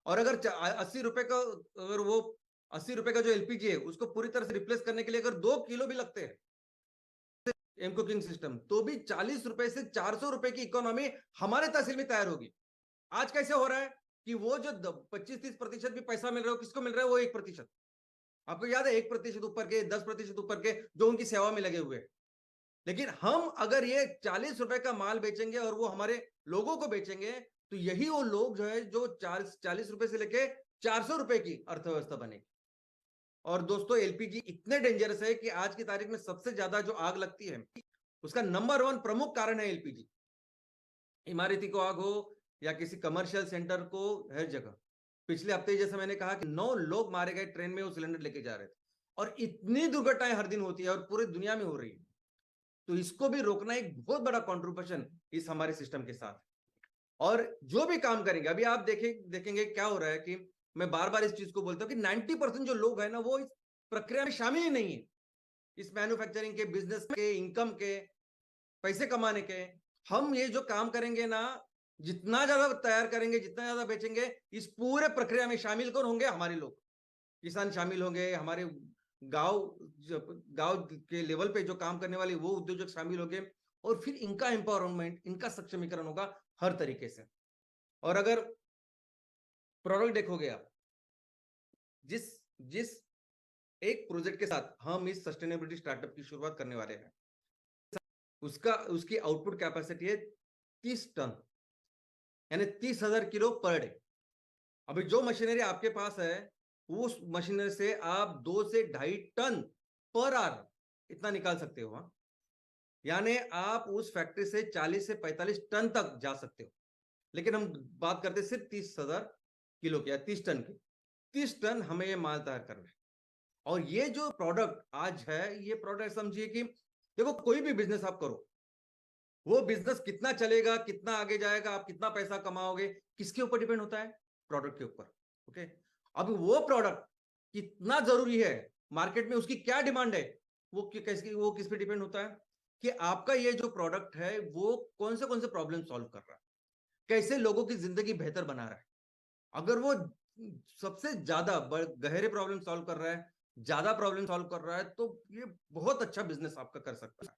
और अगर 80 रुपए का, अगर वो 80 रुपए का जो एलपीजी है उसको पूरी तरह से रिप्लेस करने के लिए अगर 2 किलो भी लगते हैं एम कुकिंग सिस्टम, तो भी 40 रुपए से 400 रुपए की इकोनॉमी हमारे तहसील में तैयार होगी। आज कैसे हो रहा है कि वो जो 25-30% भी पैसा मिल रहा है, किसको मिल रहा है? वो 1%। आपको याद है, 1% ऊपर के, 10% ऊपर के जो उनकी सेवा में लगे हुए। लेकिन हम अगर ये 40 रुपए का माल बेचेंगे और वो हमारे लोगों को बेचेंगे, तो यही वो लोग जो है जो 40 रुपए से लेके 400 रुपए की अर्थव्यवस्था बनेगी। और दोस्तों, एलपीजी इतने डेंजरस है कि आज की तारीख में सबसे ज्यादा जो आग लगती है उसका नंबर 1 प्रमुख कारण है एलपीजी। इमारती को आग हो या किसी कमर्शियल सेंटर को, हर जगह। पिछले हफ्ते जैसे मैंने कहा कि 9 लोग मारे गए ट्रेन में वो सिलेंडर लेके जा रहे थे। और इतनी दुर्घटनाएं हर दिन होती है और पूरी दुनिया में हो रही है। तो इसको भी रोकना एक बहुत बड़ा कंट्रीब्यूशन इस हमारे सिस्टम के साथ। और जो भी काम करेंगे, अभी आप देखेंगे क्या हो रहा है कि मैं बार बार इस चीज को बोलता हूँ कि 90% जो लोग हैं ना, वो इस प्रक्रिया में शामिल ही नहीं है। इस मैन्युफैक्चरिंग के, बिजनेस के, इनकम के, पैसे कमाने के। हम ये जो काम करेंगे ना, जितना ज्यादा तैयार करेंगे, जितना ज्यादा बेचेंगे, इस पूरे प्रक्रिया में शामिल कौन होंगे? हमारे लोग, किसान शामिल होंगे, हमारे गांव गांव के लेवल पे जो काम करने वाले वो उद्योजक शामिल होंगे। और फिर इनका एम्पावरमेंट, इनका सक्षमीकरण होगा हर तरीके से। और अगर प्रोडक्ट देखोगे आप, जिस जिस एक प्रोजेक्ट के साथ हम इस सस्टेनेबिलिटी स्टार्टअप की शुरुआत करने वाले हैं, उसकी आउटपुट कैपेसिटी है 30 टन, यानी 30,000 किलो पर डे। अभी जो मशीनरी आपके पास है, उस मशीनरी से आप 2 से 2.5 टन पर आवर इतना निकाल सकते हो। यानी आप उस फैक्ट्री से 40 से 45 टन तक जा सकते हो। लेकिन हम बात करते सिर्फ 30,000 किलो की या 30 टन की। 30 टन हमें ये माल तैयार करना है। और ये जो प्रोडक्ट आज है, ये प्रोडक्ट समझिए कि देखो, कोई भी बिजनेस आप करो, वो बिजनेस कितना चलेगा, कितना आगे जाएगा, आप कितना पैसा कमाओगे, किसके ऊपर डिपेंड होता है? प्रोडक्ट के ऊपर। ओके, अब वो प्रोडक्ट कितना जरूरी है मार्केट में, उसकी क्या डिमांड है, वो किस पे डिपेंड होता है कि आपका ये जो प्रोडक्ट है वो कौन से प्रॉब्लम सॉल्व कर रहा है, कैसे लोगों की जिंदगी बेहतर बना रहा है। अगर वो सबसे ज्यादा गहरे प्रॉब्लम सॉल्व कर रहा है, ज्यादा प्रॉब्लम सॉल्व कर रहा है, तो ये बहुत अच्छा बिजनेस आपका कर सकता है।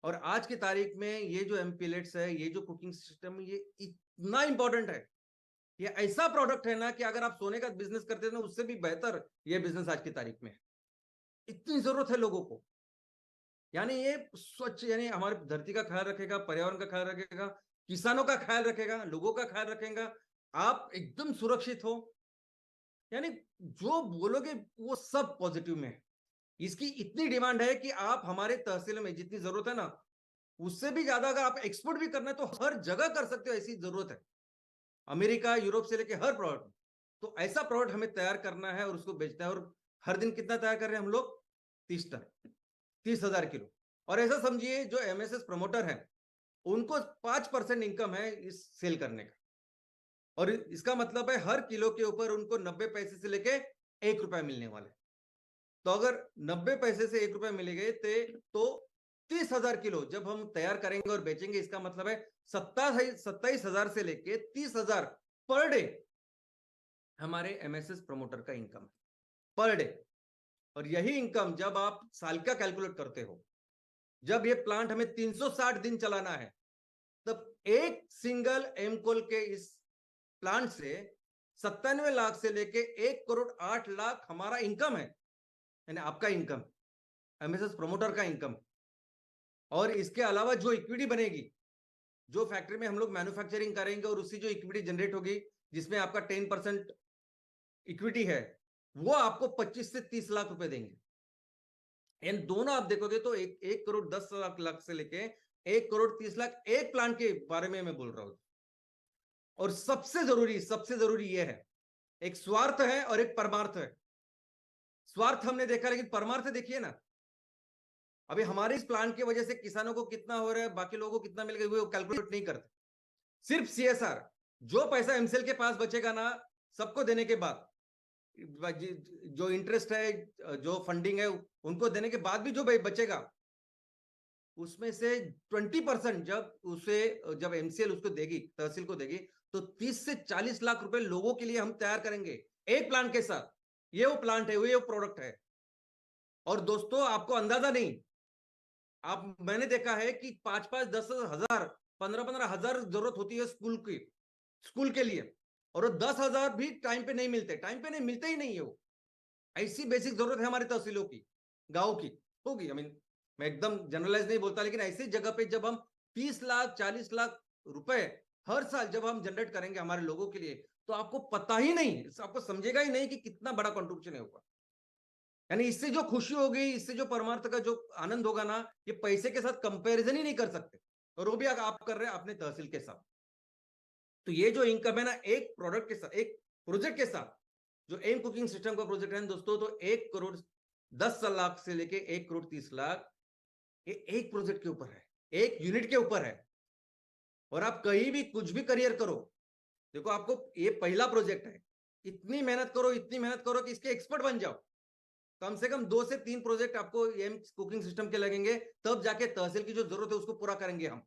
और आज की तारीख में ये जो एमपीलेट्स है, ये जो कुकिंग सिस्टम, ये इतना इंपॉर्टेंट है। ये ऐसा प्रोडक्ट है ना कि अगर आप सोने का बिजनेस करते हैं ना, उससे भी बेहतर ये बिजनेस आज की तारीख में है। इतनी जरूरत है लोगों को। यानी ये स्वच्छ, यानी हमारी धरती का ख्याल रखेगा, पर्यावरण का ख्याल रखेगा, किसानों का ख्याल रखेगा, लोगों का ख्याल रखेगा, आप एकदम सुरक्षित हो। यानी जो बोलोगे वो सब पॉजिटिव में है। इसकी इतनी डिमांड है कि आप हमारे तहसील में जितनी जरूरत है ना, उससे भी ज्यादा अगर आप एक्सपोर्ट भी करना है तो हर जगह कर सकते हो, ऐसी जरूरत है। अमेरिका, यूरोप से लेके हर प्रोडक्ट। तो ऐसा प्रोडक्ट हमें तैयार करना है और उसको बेचना है। और हर दिन कितना तैयार कर रहे हैं हम लोग? 30 टन, 30,000 किलो। और ऐसा समझिए जो एमएसएस प्रमोटर है उनको 5% इनकम है इस सेल करने का। और इसका मतलब है हर किलो के ऊपर उनको 90 पैसे से लेके 1 रुपया मिलने वाला है। तो अगर 90 पैसे से 1 रुपया मिले गए तो 30,000 किलो जब हम तैयार करेंगे और बेचेंगे, इसका मतलब है 27,000 से लेके 30,000 पर डे हमारे एमएसएस प्रमोटर का इनकम है, पर डे। और यही इनकम जब आप साल का कैलकुलेट करते हो, जब ये प्लांट हमें 360 दिन चलाना है, तब एक सिंगल एमकोल के इस प्लांट से 97 लाख से लेके 1,08,00,000 हमारा इनकम है, यानी आपका इनकम, एमएसएस प्रमोटर का इनकम। और इसके अलावा जो इक्विटी बनेगी, जो फैक्ट्री में हम लोग मैन्युफैक्चरिंग करेंगे और उससे जो इक्विटी जनरेट होगी, जिसमें आपका 10% इक्विटी है, वो आपको 25 से 30 लाख रुपए देंगे। इन दोनों आप देखोगे तो 1,10,00,000 से लेके 1,30,00,000 एक प्लांट के बारे में मैं बोल रहा हूं। और सबसे जरूरी यह है, एक स्वार्थ है और एक परमार्थ है। स्वार्थ हमने देखा, लेकिन परमार्थ देखिए ना, अभी हमारे इस प्लांट की वजह से किसानों को कितना हो रहा है, बाकी लोगों को कितना मिल गया, वो कैलकुलेट नहीं करते। सिर्फ सीएसआर, जो पैसा एमसेल के पास बचेगा ना, सबको देने के बाद, जो इंटरेस्ट है, जो फंडिंग है, उनको देने के बाद भी जो बचेगा, उसमें से 20% जब एमसीएल उसको देगी, तहसील को देगी, तो 30 से 40 लाख रुपए लोगों के लिए हम तैयार करेंगे एक प्लांट के साथ। ये वो प्लांट है, वो प्रोडक्ट है। और दोस्तों आपको अंदाजा नहीं, आप, मैंने देखा है कि 5-5, 10,000, 15-15 हजार जरूरत होती है स्कूल के लिए। और वो 10,000 भी टाइम पे नहीं मिलते, टाइम पे नहीं मिलते ही नहीं है वो। ऐसी बेसिक जरूरत है हमारी तहसीलों की, गांव की होगी। मैं एकदम जनरलाइज नहीं बोलता, लेकिन ऐसी जगह पे जब हम 30 लाख, 40 लाख रुपए हर साल जब हम जनरेट करेंगे हमारे लोगों के लिए, तो आपको पता ही नहीं, आपको समझेगा ही नहीं कि कितना बड़ा कंट्रीब्यूशन है होगा। यानी इससे जो खुशी होगी, इससे जो परमार्थ का जो आनंद होगा ना, ये पैसे के साथ कंपैरिजन ही नहीं कर सकते। और वो भी आप कर रहे हैं अपने तहसील के साथ। तो ये जो इनकम है ना, एक प्रोडक्ट के साथ, एक प्रोजेक्ट के साथ, जो एम कुकिंग सिस्टम का प्रोजेक्ट है दोस्तों, तो 1,10,00,000 से लेके 1,30,00,000, ये एक प्रोजेक्ट के ऊपर है, एक यूनिट के ऊपर है। और आप कहीं भी कुछ भी करियर करो, देखो आपको ये पहला प्रोजेक्ट है, इतनी मेहनत करो, इतनी मेहनत करो कि इसके एक्सपर्ट बन जाओ। कम से कम 2 से 3 प्रोजेक्ट आपको एम कुकिंग सिस्टम के लगेंगे, तब जाके तहसील की जो जरूरत है उसको पूरा करेंगे हम।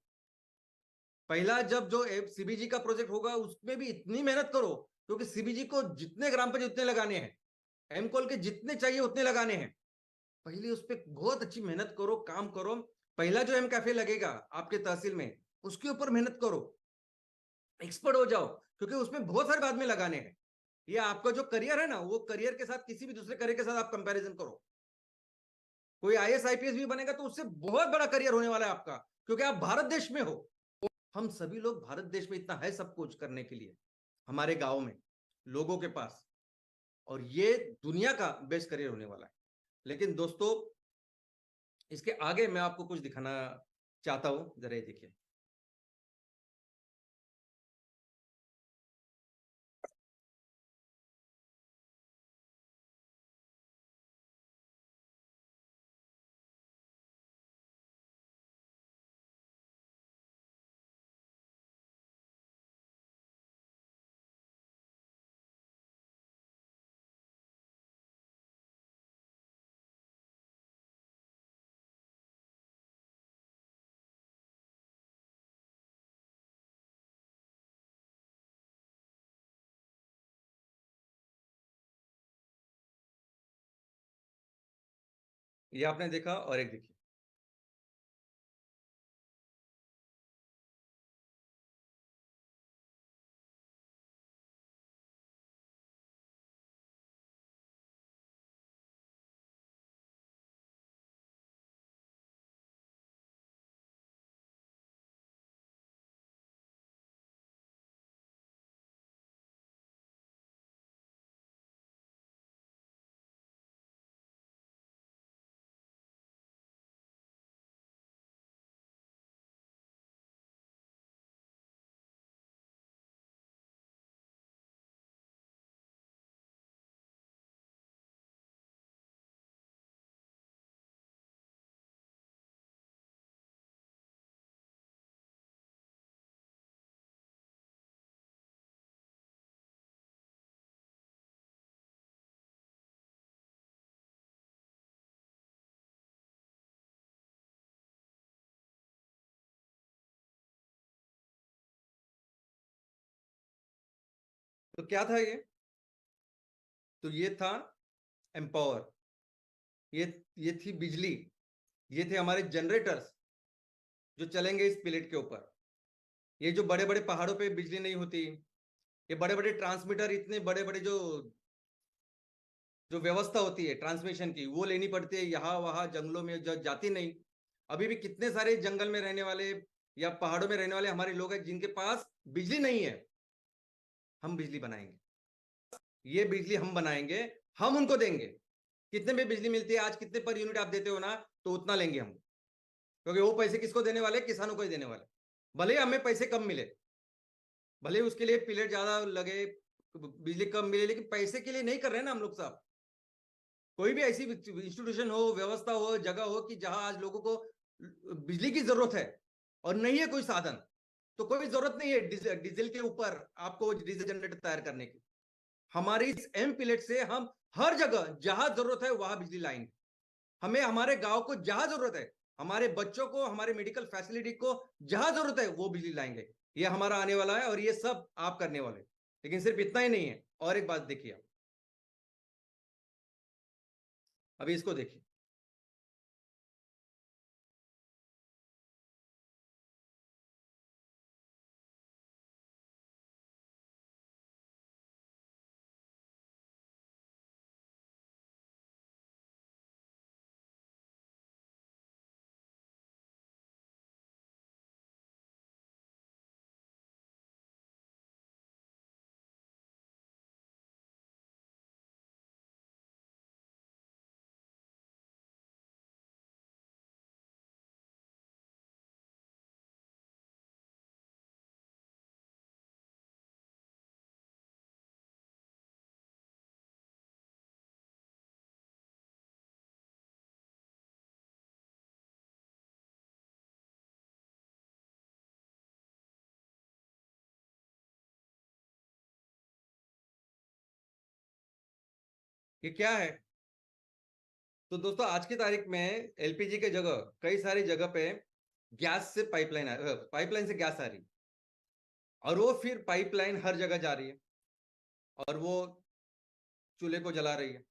पहला जब जो सीबीजी का प्रोजेक्ट होगा उसमें भी इतनी मेहनत करो, क्योंकि सीबीजी को जितने ग्राम पंचायत उतने लगाने हैं, एमकोल के जितने चाहिए उतने लगाने हैं। पहले उस पर बहुत अच्छी मेहनत करो, काम करो। पहला जो एम कैफे लगेगा आपके तहसील में, उसके ऊपर मेहनत करो, एक्सपर्ट हो जाओ, क्योंकि उसमें बहुत सारे बाद में लगाने हैं। ये आपका जो करियर है ना, वो करियर के साथ किसी भी दूसरे करियर के साथ आप कंपैरिजन करो। कोई आईएएस आईपीएस भी बनेगा तो उससे बहुत बड़ा करियर होने वाला है आपका, क्योंकि आप भारत देश में हो। हम सभी लोग भारत देश में, इतना है सब कुछ करने के लिए हमारे गांव में, लोगों के पास। और ये दुनिया का बेस्ट करियर होने वाला है। लेकिन दोस्तों, इसके आगे मैं आपको कुछ दिखाना चाहता हूं, जरा ये देखिए। ये आपने देखा, और एक देखिए। तो क्या था ये? तो ये था एम्पावर, ये थी बिजली, ये थे हमारे जनरेटर्स जो चलेंगे इस प्लेट के ऊपर। ये जो बड़े बड़े पहाड़ों पे बिजली नहीं होती, ये बड़े बड़े ट्रांसमीटर, इतने बड़े बड़े जो जो व्यवस्था होती है ट्रांसमिशन की, वो लेनी पड़ती है, यहाँ वहां जंगलों में जो जाती नहीं। अभी भी कितने सारे जंगल में रहने वाले या पहाड़ों में रहने वाले हमारे लोग हैं जिनके पास बिजली नहीं है। हम बिजली बनाएंगे, ये बिजली हम बनाएंगे, हम उनको देंगे। कितने में बिजली मिलती है आज, कितने पर यूनिट आप देते हो ना, तो उतना लेंगे हम, क्योंकि वो पैसे किसको देने वाले, किसानों को ही देने वाले। भले हमें पैसे कम मिले, भले उसके लिए पिलेट ज्यादा लगे, बिजली कम मिले, लेकिन पैसे के लिए नहीं कर रहे हैं ना हम लोग साहब। कोई भी ऐसी इंस्टीट्यूशन हो, व्यवस्था हो, जगह हो कि जहां आज लोगों को बिजली की जरूरत है और नहीं है कोई साधन, तो कोई जरूरत नहीं है डीजल के ऊपर आपको डीजल जनरेटर तैयार करने की। हमारी इस एम पिलेट से हम हर जगह जहां जरूरत है वहां बिजली लाएंगे। हमें हमारे गांव को जहां जरूरत है, हमारे बच्चों को, हमारे मेडिकल फैसिलिटी को जहां जरूरत है वो बिजली लाएंगे। ये हमारा आने वाला है और ये सब आप करने वाले। लेकिन सिर्फ इतना ही नहीं है, और एक बात देखिए आप, अभी इसको देखिए। ये क्या है? तो दोस्तों आज की तारीख में एलपीजी के जगह कई सारी जगह पे गैस से पाइपलाइन से गैस आ रही, और वो फिर पाइपलाइन हर जगह जा रही है और वो चूल्हे को जला रही है।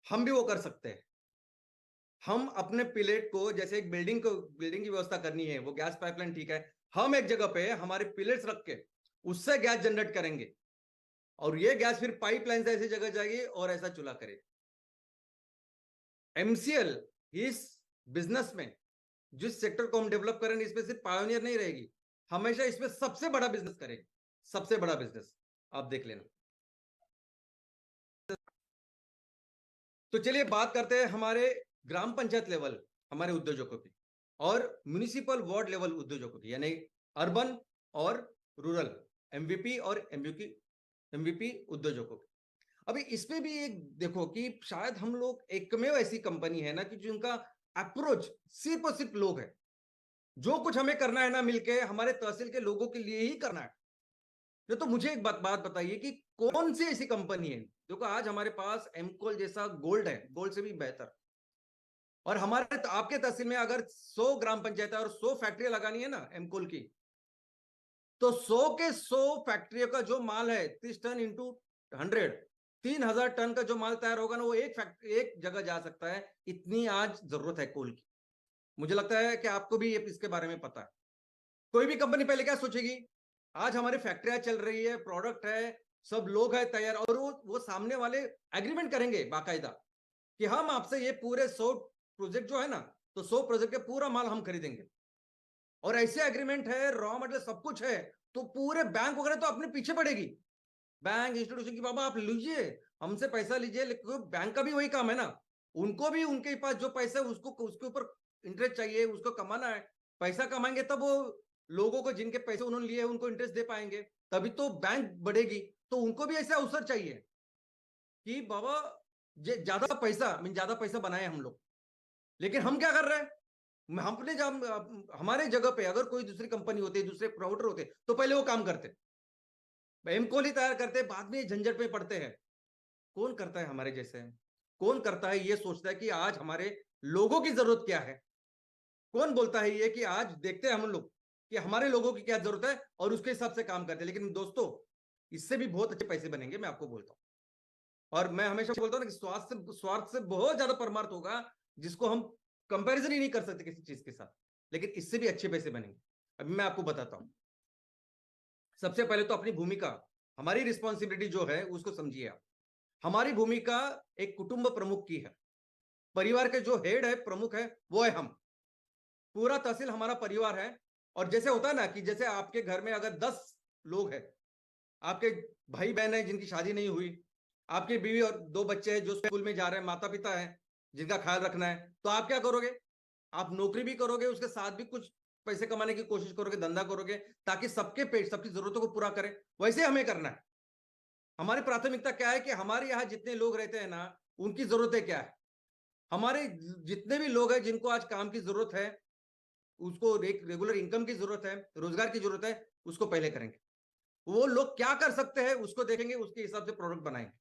हम भी वो कर सकते हैं। हम अपने पिलेट को, जैसे एक बिल्डिंग की व्यवस्था करनी है, वो गैस पाइपलाइन ठीक है, हम एक जगह पे हमारे पिलेट्स रख के उससे गैस जनरेट करेंगे, और ये गैस फिर पाइपलाइन से ऐसी जगह जाएगी और ऐसा चूल्हा करेगी। एमसीएल इस बिजनेस में, जिस सेक्टर को हम डेवलप करेंगे, इसमें सिर्फ पायोनियर नहीं रहेगी, हमेशा इसमें सबसे बड़ा बिजनेस करेगी, सबसे बड़ा बिजनेस। आप देख लेना। तो चलिए बात करते हैं हमारे ग्राम पंचायत लेवल हमारे उद्योजकों की, और म्युनिसिपल वार्ड लेवल उद्योजकों की, यानी अर्बन और रूरल एमवीपी और एमवीपी उद्योजकों की। अभी इसमें भी एक देखो कि शायद हम लोग एकमेव ऐसी कंपनी है ना कि जिनका अप्रोच सिर्फ और सिर्फ लोग है। जो कुछ हमें करना है ना, मिलके हमारे तहसील के लोगों के लिए ही करना है। तो मुझे एक बात बताइए कि कौन सी ऐसी कंपनी है, देखो आज हमारे पास एमकोल जैसा गोल्ड है, गोल्ड से भी बेहतर, और हमारे आपके तहसील में अगर 100 ग्राम पंचायत और 100 फैक्ट्रियां लगानी है ना एमकोल की, तो 100 के 100 फैक्ट्रियों का जो माल है 30 टन इंटू 100, 3,000 टन का जो माल तैयार होगा ना, वो एक फैक्ट्री एक जगह जा सकता है। इतनी आज जरूरत है कोल की। मुझे लगता है कि आपको भी इसके बारे में पता है। कोई भी कंपनी पहले क्या सोचेगी, आज हमारी फैक्ट्रियां चल रही है, प्रोडक्ट है, सब लोग है तैयार, और वो सामने वाले एग्रीमेंट करेंगे बाकायदा कि हम आपसे ये पूरे 100 प्रोजेक्ट जो है ना, तो 100 प्रोजेक्ट के पूरा माल हम खरीदेंगे। और ऐसे एग्रीमेंट है, रॉ मटेरियल सब कुछ है, तो पूरे बैंक वगैरह तो अपने पीछे पड़ेगी, बैंक इंस्टीट्यूशन की, बाबा आप लीजिए, हमसे पैसा लीजिए, लेकिन बैंक का भी वही काम है ना, उनको भी उनके पास जो पैसा है उसको उसके ऊपर इंटरेस्ट चाहिए, उसको कमाना है। पैसा कमाएंगे तब वो लोगों को, जिनके पैसे उन्होंने लिए उनको इंटरेस्ट दे पाएंगे, तभी तो बैंक बढ़ेगी। तो उनको भी ऐसा अवसर चाहिए कि बाबा ज्यादा पैसा, ज्यादा पैसा बनाए हम लोग। लेकिन हम क्या कर रहे हैं, हमने जब हमारे जगह पे अगर कोई दूसरी कंपनी होती, दूसरे प्रोmoटर होते, तो पहले वो काम करते, एमकोल ही तैयार करते, बाद में झंझट में पड़ते हैं। कौन करता है हमारे जैसे? कौन करता है ये सोचता है कि आज हमारे लोगों की जरूरत क्या है? कौन बोलता है ये कि आज देखते हैं हम लोग कि हमारे लोगों की क्या जरूरत है और उसके हिसाब से काम करते हैं? लेकिन दोस्तों, इससे भी बहुत अच्छे पैसे बनेंगे, मैं आपको बोलता हूँ। और मैं हमेशा बोलता हूँ ना कि स्वार्थ से बहुत ज्यादा परमार्थ होगा, जिसको हम कंपैरिजन ही नहीं कर सकते किसी चीज के साथ, लेकिन इससे भी अच्छे पैसे बनेंगे। अभी मैं आपको बताता हूं। सबसे पहले तो अपनी भूमिका, हमारी रिस्पॉन्सिबिलिटी जो है उसको समझिए आप। हमारी भूमिका एक कुटुंब प्रमुख की है। परिवार के जो हेड है, प्रमुख है, वो है हम। पूरा तहसील हमारा परिवार है। और जैसे होता है ना कि जैसे आपके घर में अगर 10 लोग हैं, आपके भाई बहन है जिनकी शादी नहीं हुई, आपकी बीवी और 2 बच्चे हैं जो स्कूल में जा रहे हैं, माता पिता है जिनका ख्याल रखना है, तो आप क्या करोगे? आप नौकरी भी करोगे, उसके साथ भी कुछ पैसे कमाने की कोशिश करोगे, धंधा करोगे, ताकि सबके पेट, सबकी जरूरतों को पूरा करें। वैसे हमें करना है। हमारी प्राथमिकता क्या है कि हमारे यहाँ जितने लोग रहते हैं ना, उनकी जरूरतें क्या है। हमारे जितने भी लोग हैं जिनको आज काम की जरूरत है, उसको एक रेगुलर इनकम की जरूरत है, रोजगार की जरूरत है, उसको पहले करेंगे। वो लोग क्या कर सकते हैं उसको देखेंगे, उसके हिसाब से प्रोडक्ट बनाएंगे।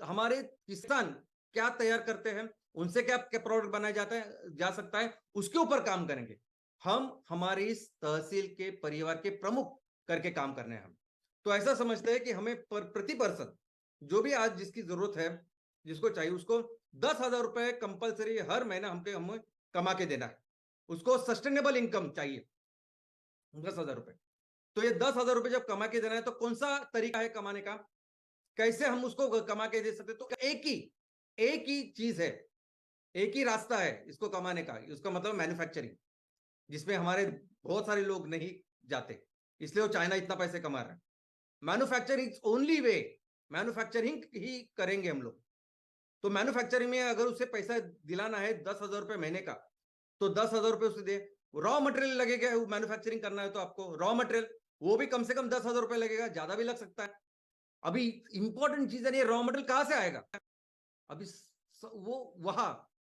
हमारे किसान क्या तैयार करते हैं, उनसे क्या क्या प्रोडक्ट बनाया जा सकता है, उसके ऊपर काम करेंगे। हम हमारी इस तहसील के परिवार के प्रमुख करके काम करने हैं हम। तो ऐसा समझते हैं कि हमें प्रति पर्सन जो भी आज जिसकी जरूरत है, जिसको चाहिए, उसको 10,000 रुपए कंपलसरी हर महीना हमें कमा के देना है। उसको सस्टेनेबल इनकम चाहिए, 10,000 रुपए। तो ये 10,000 रुपए जब कमा के देना है, तो कौन सा तरीका है कमाने का, कैसे हम उसको कमा के दे सकते? तो एक ही चीज है, एक ही रास्ता है इसको कमाने का। उसका मतलब मैन्युफैक्चरिंग, जिसमें हमारे बहुत सारे लोग नहीं जाते, इसलिए वो चाइना इतना पैसे कमा रहा है। मैन्युफैक्चरिंग ओनली वे, मैन्युफैक्चरिंग ही करेंगे हम लोग। तो मैन्युफैक्चरिंग में अगर उसे पैसा दिलाना है 10,000 रुपए महीने का, तो 10,000 रुपए उसे दे। रॉ मटेरियल लगेगा, मैन्युफैक्चरिंग करना है तो आपको रॉ मटेरियल, वो भी कम से कम 10,000 रुपए लगेगा, ज्यादा भी लग सकता है। अभी इंपॉर्टेंट चीज है, ये रॉ मटेरियल कहां से आएगा? अभी वो वहां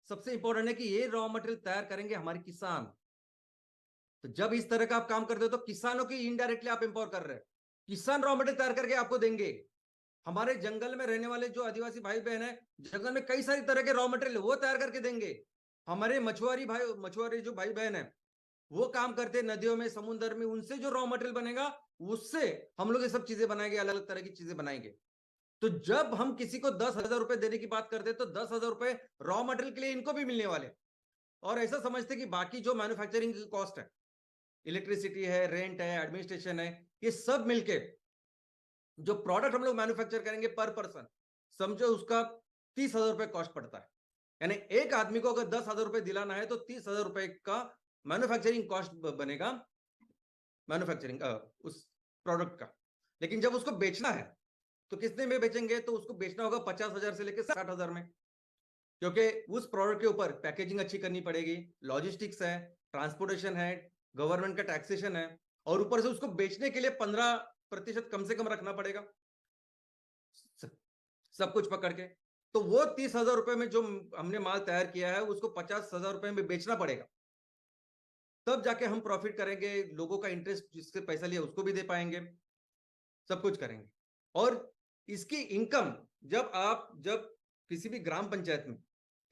सबसे इंपॉर्टेंट है कि ये रॉ मटेरियल तैयार करेंगे हमारे किसान। तो जब इस तरह का आप काम करते हो, तो किसानों की इनडायरेक्टली आप एम्पावर कर रहे हैं। किसान रॉ मटेरियल तैयार करके आपको देंगे। हमारे जंगल में रहने वाले जो आदिवासी भाई बहन है, जंगल में कई सारी तरह के रॉ मटेरियल वो तैयार करके देंगे। हमारे मछुआरे जो भाई बहन है, वो काम करते हैं नदियों में, समुद्र में, उनसे जो रॉ मटेरियल बनेगा, उससे हम लोग ये सब चीजें बनाएंगे, अलग अलग तरह की चीजें बनाएंगे। तो जब हम किसी को 10,000 रुपए देने की बात करते हैं, तो 10,000 रुपए रॉ मटेरियल के लिए इनको भी मिलने वाले। और ऐसा समझते कि बाकी जो मैन्युफैक्चरिंग की कॉस्ट है, इलेक्ट्रिसिटी है, रेंट है, एडमिनिस्ट्रेशन है, ये सब मिलके जो प्रोडक्ट हम लोग मैन्युफैक्चर करेंगे पर पर्सन, समझो उसका 30,000 रुपए कॉस्ट पड़ता है। यानी एक आदमी को अगर 10,000 रुपए दिलाना है, तो 30,000 रुपए का मैन्युफैक्चरिंग कॉस्ट बनेगा, मैन्युफैक्चरिंग उस प्रोडक्ट का। लेकिन जब उसको बेचना है, तो कितने में बेचेंगे? तो उसको बेचना होगा 50,000 से लेकर 60,000 में, क्योंकि उस प्रोडक्ट के ऊपर पैकेजिंग अच्छी करनी पड़ेगी, लॉजिस्टिक्स है, ट्रांसपोर्टेशन है, गवर्नमेंट का टैक्सेशन है, और ऊपर से उसको बेचने के लिए 15% कम से कम रखना पड़ेगा, सब कुछ पकड़ के। तो वो 30,000 रुपए में जो हमने माल तैयार किया है, उसको 50,000 रुपए में बेचना पड़ेगा। तब जाके हम प्रॉफिट करेंगे, लोगों का इंटरेस्ट जिससे पैसा लिया उसको भी दे पाएंगे, सब कुछ करेंगे। और इसकी इनकम, जब किसी भी ग्राम पंचायत में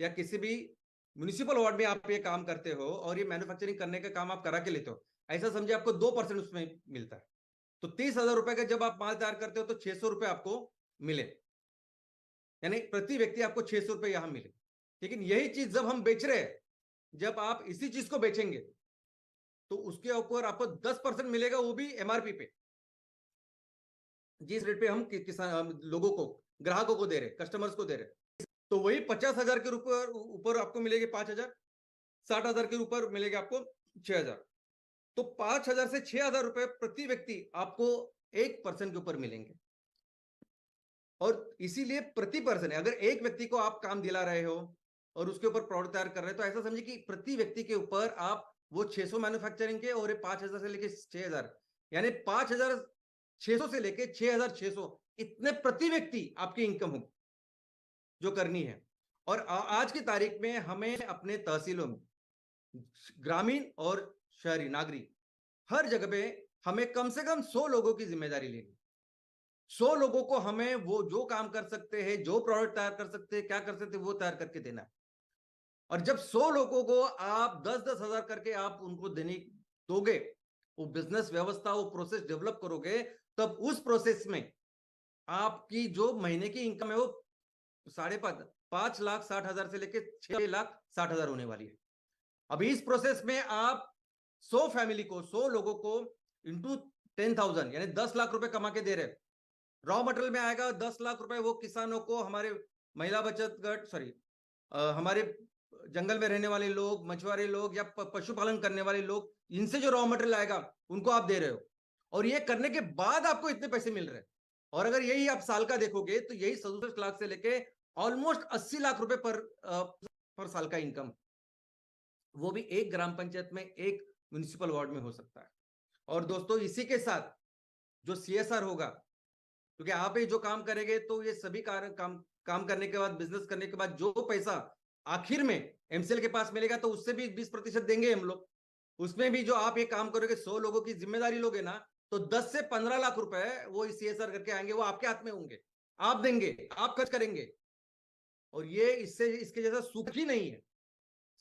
या किसी भी म्युनिसिपल वार्ड में आप ये काम करते हो, और ये मैन्युफैक्चरिंग करने का काम आप करा के लेते हो, ऐसा समझे आपको 2% उसमें मिलता है। तो 30,000 रुपए का जब आप माल तैयार करते हो, तो 600 रुपए आपको मिले, यानी प्रति व्यक्ति आपको 600 रुपए यहां मिले। लेकिन यही चीज जब हम बेच रहे हैं, जब आप इसी चीज को बेचेंगे, तो उसके ऊपर आपको 10% मिलेगा, वो भी एमआरपी पे, जिस रेट पे हम किसान लोगों को, ग्राहकों को दे रहे, कस्टमर्स को दे रहे। तो वही 50,000 के ऊपर ऊपर आपको मिलेगी 5,000, 60,000 के ऊपर मिलेगा आपको 6,000। तो 5,000 से 6,000 रुपए प्रति व्यक्ति आपको एक पर्सन के ऊपर मिलेंगे। और इसीलिए प्रति पर्सन, अगर एक व्यक्ति को आप काम दिला रहे हो और उसके ऊपर प्रोडक्ट तैयार कर रहे हो, तो ऐसा समझिए कि प्रति व्यक्ति के ऊपर आप वो 600 मैन्युफैक्चरिंग के, और 5,000 से लेके 6,000, यानी 5,600 से लेके 6,600, इतने प्रति व्यक्ति आपकी इनकम होगी जो करनी है। और आज की तारीख में हमें अपने तहसीलों में, ग्रामीण और शहरी नागरिक, हर जगह पे हमें कम से कम 100 लोगों की जिम्मेदारी लेनी। 100 लोगों को हमें वो जो काम कर सकते हैं, जो प्रोडक्ट तैयार कर सकते हैं, क्या कर सकते हैं, वो तैयार करके देना है। और जब 100 लोगों को आप 10-10 हजार करके आप उनको देने दोगे, वो बिजनेस व्यवस्था, वो प्रोसेस डेवलप करोगे, तब उस प्रोसेस में आपकी जो महीने की इनकम है वो 5,60,000 से लेके 6,60,000 होने वाली है। अभी इस प्रोसेस में आप 100 फैमिली को, 100 लोगों को इंटू 10,000 यानी 10 लाख रुपए कमा के दे रहे। रॉ मटेरियल में आएगा 10 लाख रुपए, वो किसानों को, हमारे महिला बचत गट, सॉरी, हमारे जंगल में रहने वाले लोग, मछुआरे लोग या पशुपालन करने वाले लोग, इनसे जो रॉ मटेरियल आएगा उनको आप दे रहे हो, और ये करने के बाद आपको इतने पैसे मिल रहे हैं। और अगर यही आप साल का देखोगे तो यही 67 लाख से लेके ऑलमोस्ट 80 लाख रुपए पर साल का इनकम, वो भी एक ग्राम पंचायत में, एक म्युनिसिपल वार्ड में हो सकता है। और दोस्तों इसी के साथ जो सीएसआर होगा, क्योंकि आप ही जो काम करेंगे तो ये सभी काम करने के बाद, बिजनेस करने के बाद जो पैसा आखिर में एमसीएल के पास मिलेगा तो उससे भी 20% देंगे हम लोग। उसमें भी जो आप ये काम करोगे, 100 लोगों की जिम्मेदारी लोगे ना, तो 10 से 15 लाख रुपए वो सीएसआर करके आएंगे, वो आपके हाथ में होंगे, आप देंगे, आप खर्च करेंगे। और ये इसके जैसा सुख ही नहीं है।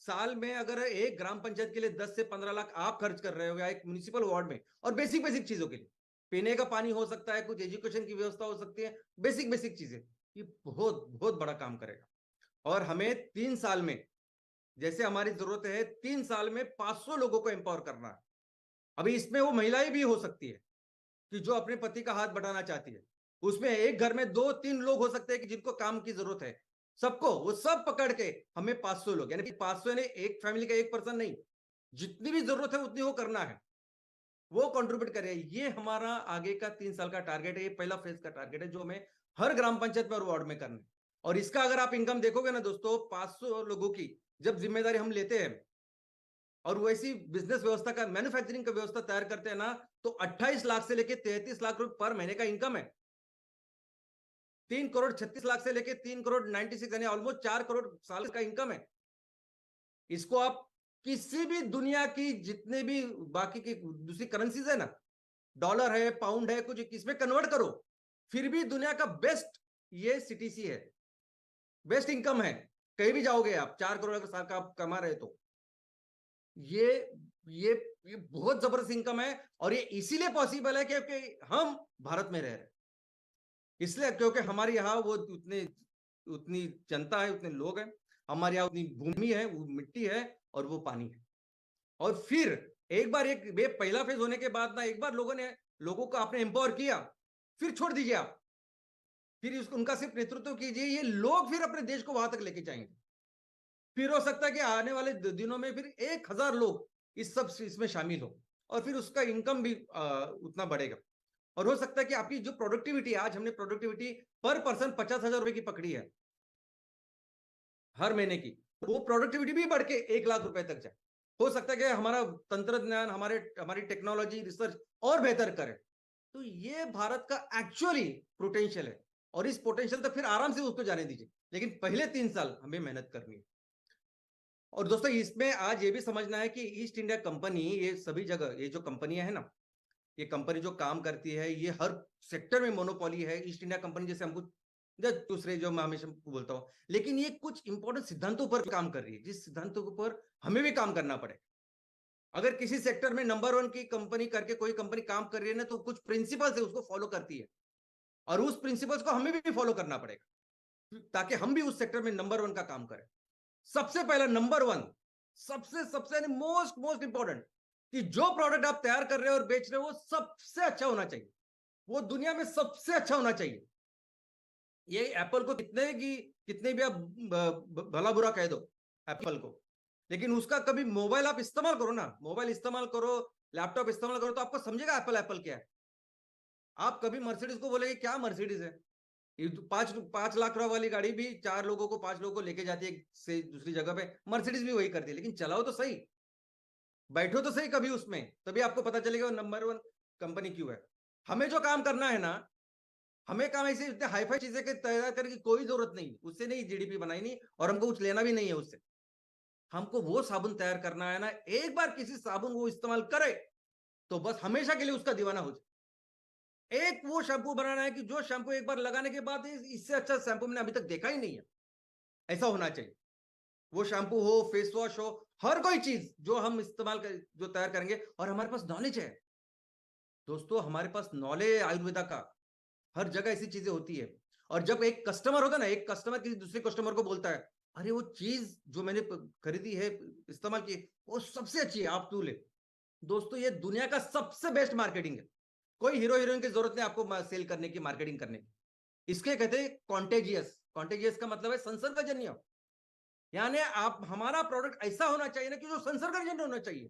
साल में अगर एक ग्राम पंचायत के लिए 10 से 15 लाख आप खर्च कर रहे हो, या एक म्युनिसिपल वार्ड में, और बेसिक बेसिक चीजों के लिए, पीने का पानी हो सकता है, कुछ एजुकेशन की व्यवस्था हो सकती है, बेसिक बेसिक चीजें, ये बहुत बहुत बड़ा काम करेगा। और हमें 3 साल में, जैसे हमारी जरूरत है, 3 साल में 500 लोगों को एम्पावर करना है। अभी इसमें वो महिलाएं भी हो सकती है कि जो अपने पति का हाथ बढ़ाना चाहती है। उसमें एक घर में 2-3 लोग हो सकते हैं कि जिनको काम की जरूरत है। सबको, वो सब पकड़ के हमें 500 लोग, यानी 500 यानी एक फैमिली का एक पर्सन नहीं, जितनी भी जरूरत है उतनी वो करना है, वो कंट्रीब्यूट करे। ये हमारा आगे का 3 साल का टारगेट है, ये पहला फेज का टारगेट है जो हमें हर ग्राम पंचायत में और वार्ड में करना है। और इसका अगर आप इनकम देखोगे ना दोस्तों, 500 लोगों की जब जिम्मेदारी हम लेते हैं और वैसी बिजनेस व्यवस्था का, मैन्युफैक्चरिंग का व्यवस्था तैयार करते हैं ना, तो 28 लाख से लेके 33 लाख रुपए पर महीने का इनकम है। 3 करोड़ 36 लाख से लेके 3 करोड़ 96 यानी ऑलमोस्ट 4 करोड़ साल का इनकम है। इसको आप किसी भी दुनिया की जितने भी बाकी की दूसरी करेंसीज है ना, डॉलर है, पाउंड है, कुछ इसमें कन्वर्ट करो, फिर भी दुनिया का बेस्ट ये सीटीसी है, बेस्ट इनकम है। कहीं भी जाओगे आप, 4 करोड़ अगर साल का आप कमा रहे तो ये ये ये बहुत जबरदस्त इनकम है। और ये इसीलिए पॉसिबल है क्योंकि हम भारत में रह रहे हैं, इसलिए क्योंकि हमारे यहाँ वो उतनी जनता है, उतने लोग हैं, हमारे यहाँ उतनी भूमि है, वो मिट्टी है और वो पानी है। और फिर एक बार पहला फेज होने के बाद ना, एक बार लोगों को आपने एम्पावर किया, फिर छोड़ दीजिए आप, फिर उनका सिर्फ नेतृत्व कीजिए, ये लोग फिर अपने देश को वहां तक लेके जाएंगे। फिर हो सकता है कि आने वाले दिनों में फिर 1,000 लोग इसमें शामिल हो, और फिर उसका इनकम भी उतना बढ़ेगा। और हो सकता है कि आपकी जो प्रोडक्टिविटी, आज हमने प्रोडक्टिविटी पर पर्सन 50,000 रुपए की पकड़ी है हर महीने की, वो प्रोडक्टिविटी भी बढ़ के 1 लाख रुपए तक जाए। हो सकता है कि हमारा तंत्रज्ञान, हमारी टेक्नोलॉजी, रिसर्च और बेहतर करे। तो ये भारत का एक्चुअली पोटेंशियल है, और इस पोटेंशियल तक फिर आराम से उसको जाने दीजिए, लेकिन पहले 3 साल हमें मेहनत करनी है। और दोस्तों इसमें आज ये भी समझना है कि ईस्ट इंडिया कंपनी, ये सभी जगह, ये जो कंपनियां है ना, ये कंपनी जो काम करती है, ये हर सेक्टर में मोनोपोली है। ईस्ट इंडिया कंपनी जैसे हमको, दूसरे जो मैं हमेशा बोलता हूँ, लेकिन ये कुछ इंपॉर्टेंट सिद्धांतों पर काम कर रही है, जिस सिद्धांतों के ऊपर हमें भी काम करना पड़े। अगर किसी सेक्टर में नंबर 1 की कंपनी करके कोई कंपनी काम कर रही है ना, तो कुछ प्रिंसिपल्स है उसको फॉलो करती है, और उस प्रिंसिपल्स को हमें भी फॉलो करना पड़ेगा, ताकि हम भी उस सेक्टर में नंबर 1 का काम करें। सबसे पहला नंबर 1, सबसे मोस्ट मोस्ट इंपॉर्टेंट, कि जो प्रोडक्ट आप तैयार कर रहे हो और बेच रहे हो वो सबसे अच्छा होना चाहिए, वो दुनिया में सबसे अच्छा होना चाहिए। ये एप्पल को कितने भी आप भला बुरा कह दो एप्पल को, लेकिन उसका कभी मोबाइल आप इस्तेमाल करो ना, मोबाइल इस्तेमाल करो, लैपटॉप इस्तेमाल करो, तो आपको समझेगा एप्पल क्या है। आप कभी मर्सिडीज को बोलेगे क्या मर्सिडीज है, ये 5 लाख रुपए वाली गाड़ी भी 4 लोगों को, 5 लोगों को लेके जाती है से दूसरी जगह पे, मर्सिडीज भी वही करती है। लेकिन चलाओ तो सही, बैठो तो सही कभी उसमें, तभी आपको पता चलेगा वो नंबर 1 कंपनी क्यों है। हमें जो काम करना है ना, हमें काम ऐसे इतने हाईफाई चीजें के तैयार करने की कोई जरूरत नहीं, उससे नहीं जीडीपी बनाई नहीं, और हमको कुछ लेना भी नहीं है उससे। हमको वो साबुन तैयार करना है ना, एक बार किसी साबुन वो इस्तेमाल करे तो बस हमेशा के लिए उसका दीवाना हो जाए। एक वो शैम्पू बनाना है कि जो शैम्पू एक बार लगाने के बाद इससे अच्छा शैम्पू मैंने अभी तक देखा ही नहीं है, ऐसा होना चाहिए। वो शैम्पू हो, फेस वॉश हो, हर कोई चीज जो हम जो तैयार करेंगे, और हमारे पास नॉलेज है, दोस्तों हमारे पास नॉलेज आयुर्वेदा का, हर जगह ऐसी चीजें होती है। और जब एक कस्टमर होता है ना, एक कस्टमर किसी दूसरे कस्टमर को बोलता है, अरे वो चीज जो मैंने खरीदी है, इस्तेमाल की, वो सबसे अच्छी है, आप तू ले। दोस्तों ये दुनिया का सबसे बेस्ट मार्केटिंग है। कोई हीरो हीरोइन की जरूरत नहीं आपको सेल करने की, मार्केटिंग करने की। इसके कहते हैं कॉन्टेजियस। कॉन्टेजियस का मतलब है संसर्गजन्य। यानी आप, हमारा प्रोडक्ट ऐसा होना चाहिए ना कि जो संसर्गजन्य होना चाहिए।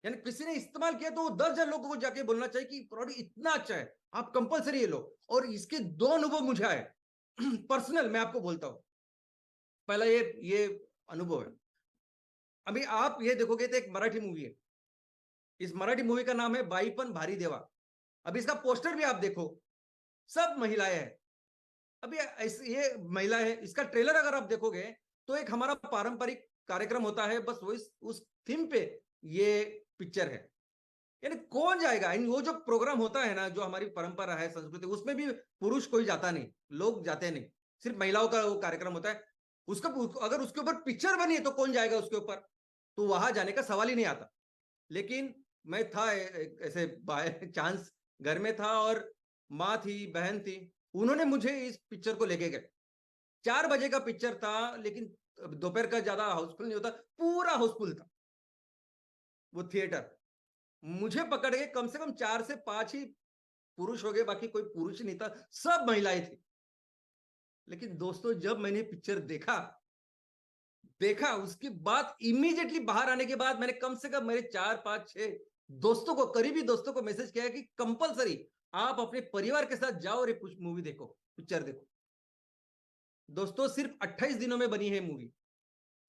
यानी किसी ने इस्तेमाल किया तो 10 जन लोगों को जाके बोलना चाहिए कि प्रोडक्ट इतना अच्छा है, आप कंपलसरी ये लो। और इसके दो अनुभव मुझे आए पर्सनल, मैं आपको बोलता हूं। पहला ये अनुभव है। अभी आप ये देखोगे तो एक मराठी मूवी है। इस मराठी मूवी का नाम है बाईपन भारी देवा। अभी इसका पोस्टर भी आप देखो, सब महिलाएं हैं। अभी ये महिला है, इसका ट्रेलर अगर आप देखोगे तो एक हमारा पारंपरिक कार्यक्रम होता है, बस वो उस थीम पे ये पिक्चर है। यानी कौन जाएगा इन, वो जो प्रोग्राम होता है ना, जो हमारी परंपरा है, संस्कृति, उसमें भी पुरुष कोई जाता नहीं, लोग जाते नहीं, सिर्फ महिलाओं का वो कार्यक्रम होता है। उसका अगर उसके ऊपर पिक्चर बनी है तो कौन जाएगा उसके ऊपर, तो वहां जाने का सवाल ही नहीं आता। लेकिन मैं था ऐसे बाय चांस घर में था, और माँ थी, बहन थी, उन्होंने मुझे इस पिक्चर को लेके गए। 4 बजे का पिक्चर था, लेकिन दोपहर का ज्यादा हाउसफुल नहीं होता, पूरा हाउसफुल था वो थिएटर। मुझे पकड़ के कम से कम 4 से 5 ही पुरुष हो गए, बाकी कोई पुरुष नहीं था, सब महिलाएं थी। लेकिन दोस्तों जब मैंने पिक्चर देखा देखा उसके बाद इमीडिएटली बाहर आने के बाद मैंने कम से कम मेरे 4 5 6 दोस्तों को, करीबी दोस्तों को मैसेज किया कि कंपलसरी आप अपने परिवार के साथ जाओ और ये मूवी देखो, पिक्चर देखो। दोस्तों सिर्फ 28 दिनों में बनी है मूवी,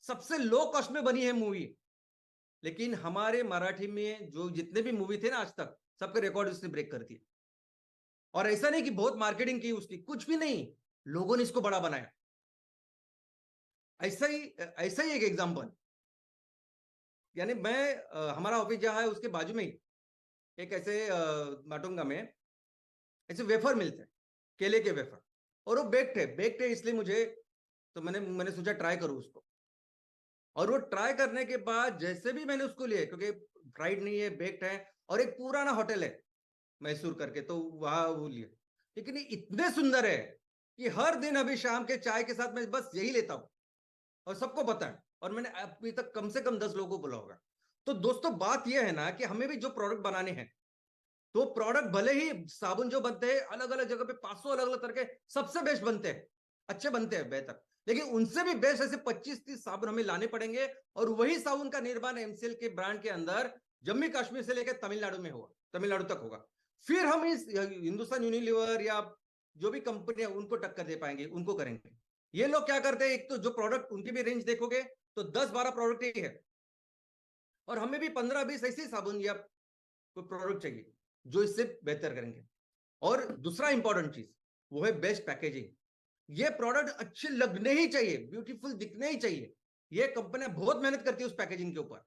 सबसे लो कॉस्ट में बनी है मूवी। लेकिन हमारे मराठी में जो जितने भी मूवी थे ना आज तक, सबके रिकॉर्ड उसने ब्रेक कर दिए। और ऐसा नहीं कि बहुत मार्केटिंग की उसकी, कुछ भी नहीं, लोगों ने इसको बड़ा बनाया। ऐसा ही एक एग्जांपल। यानी हमारा ऑफिस जहां है उसके बाजू में ही एक ऐसे माटुंगा में ऐसे वेफर मिलते हैं, केले के वेफर। और वो बेक्ड है इसलिए मुझे, तो मैंने मैंने सोचा ट्राई करूं उसको। और वो ट्राई करने के बाद जैसे भी मैंने उसको लिए, क्योंकि फ्राइड नहीं है, बेक्ड है, और एक पुराना होटल है मैसूर करके, तो वहां वो लिए। लेकिन ये इतने सुंदर है कि हर दिन अभी शाम के चाय के साथ मैं बस यही लेता हूं, और सबको पता है। और मैंने अभी तक कम से कम 10 लोगों को बोला होगा। तो दोस्तों बात यह है ना कि हमें भी जो प्रोडक्ट बनाने हैं, तो प्रोडक्ट भले ही साबुन जो बनते हैं अलग अलग जगह पे 500 अलग अलग तरह के सबसे बेस्ट बनते हैं, अच्छे बनते हैं, बेहतर, लेकिन उनसे भी बेस्ट ऐसे 25-30 साबुन हमें लाने पड़ेंगे। और वही साबुन का निर्माण एमसीएल के ब्रांड के अंदर जम्मू कश्मीर से लेकर तमिलनाडु में होगा, तमिलनाडु तक होगा। फिर हम इस हिंदुस्तान यूनिलीवर या जो भी कंपनी है उनको टक्कर दे पाएंगे, उनको करेंगे। ये लोग क्या करते हैं, एक तो जो प्रोडक्ट उनकी भी रेंज देखोगे तो 10-12 प्रोडक्ट ही है, और हमें भी 15-20 ऐसे साबुन या कोई प्रोडक्ट चाहिए जो इससे बेहतर करेंगे। और दूसरा इंपॉर्टेंट चीज वो है बेस्ट पैकेजिंग। ये प्रोडक्ट अच्छे लगने ही चाहिए, ब्यूटीफुल दिखने ही चाहिए। ये कंपनियां बहुत मेहनत करती है उस पैकेजिंग के ऊपर।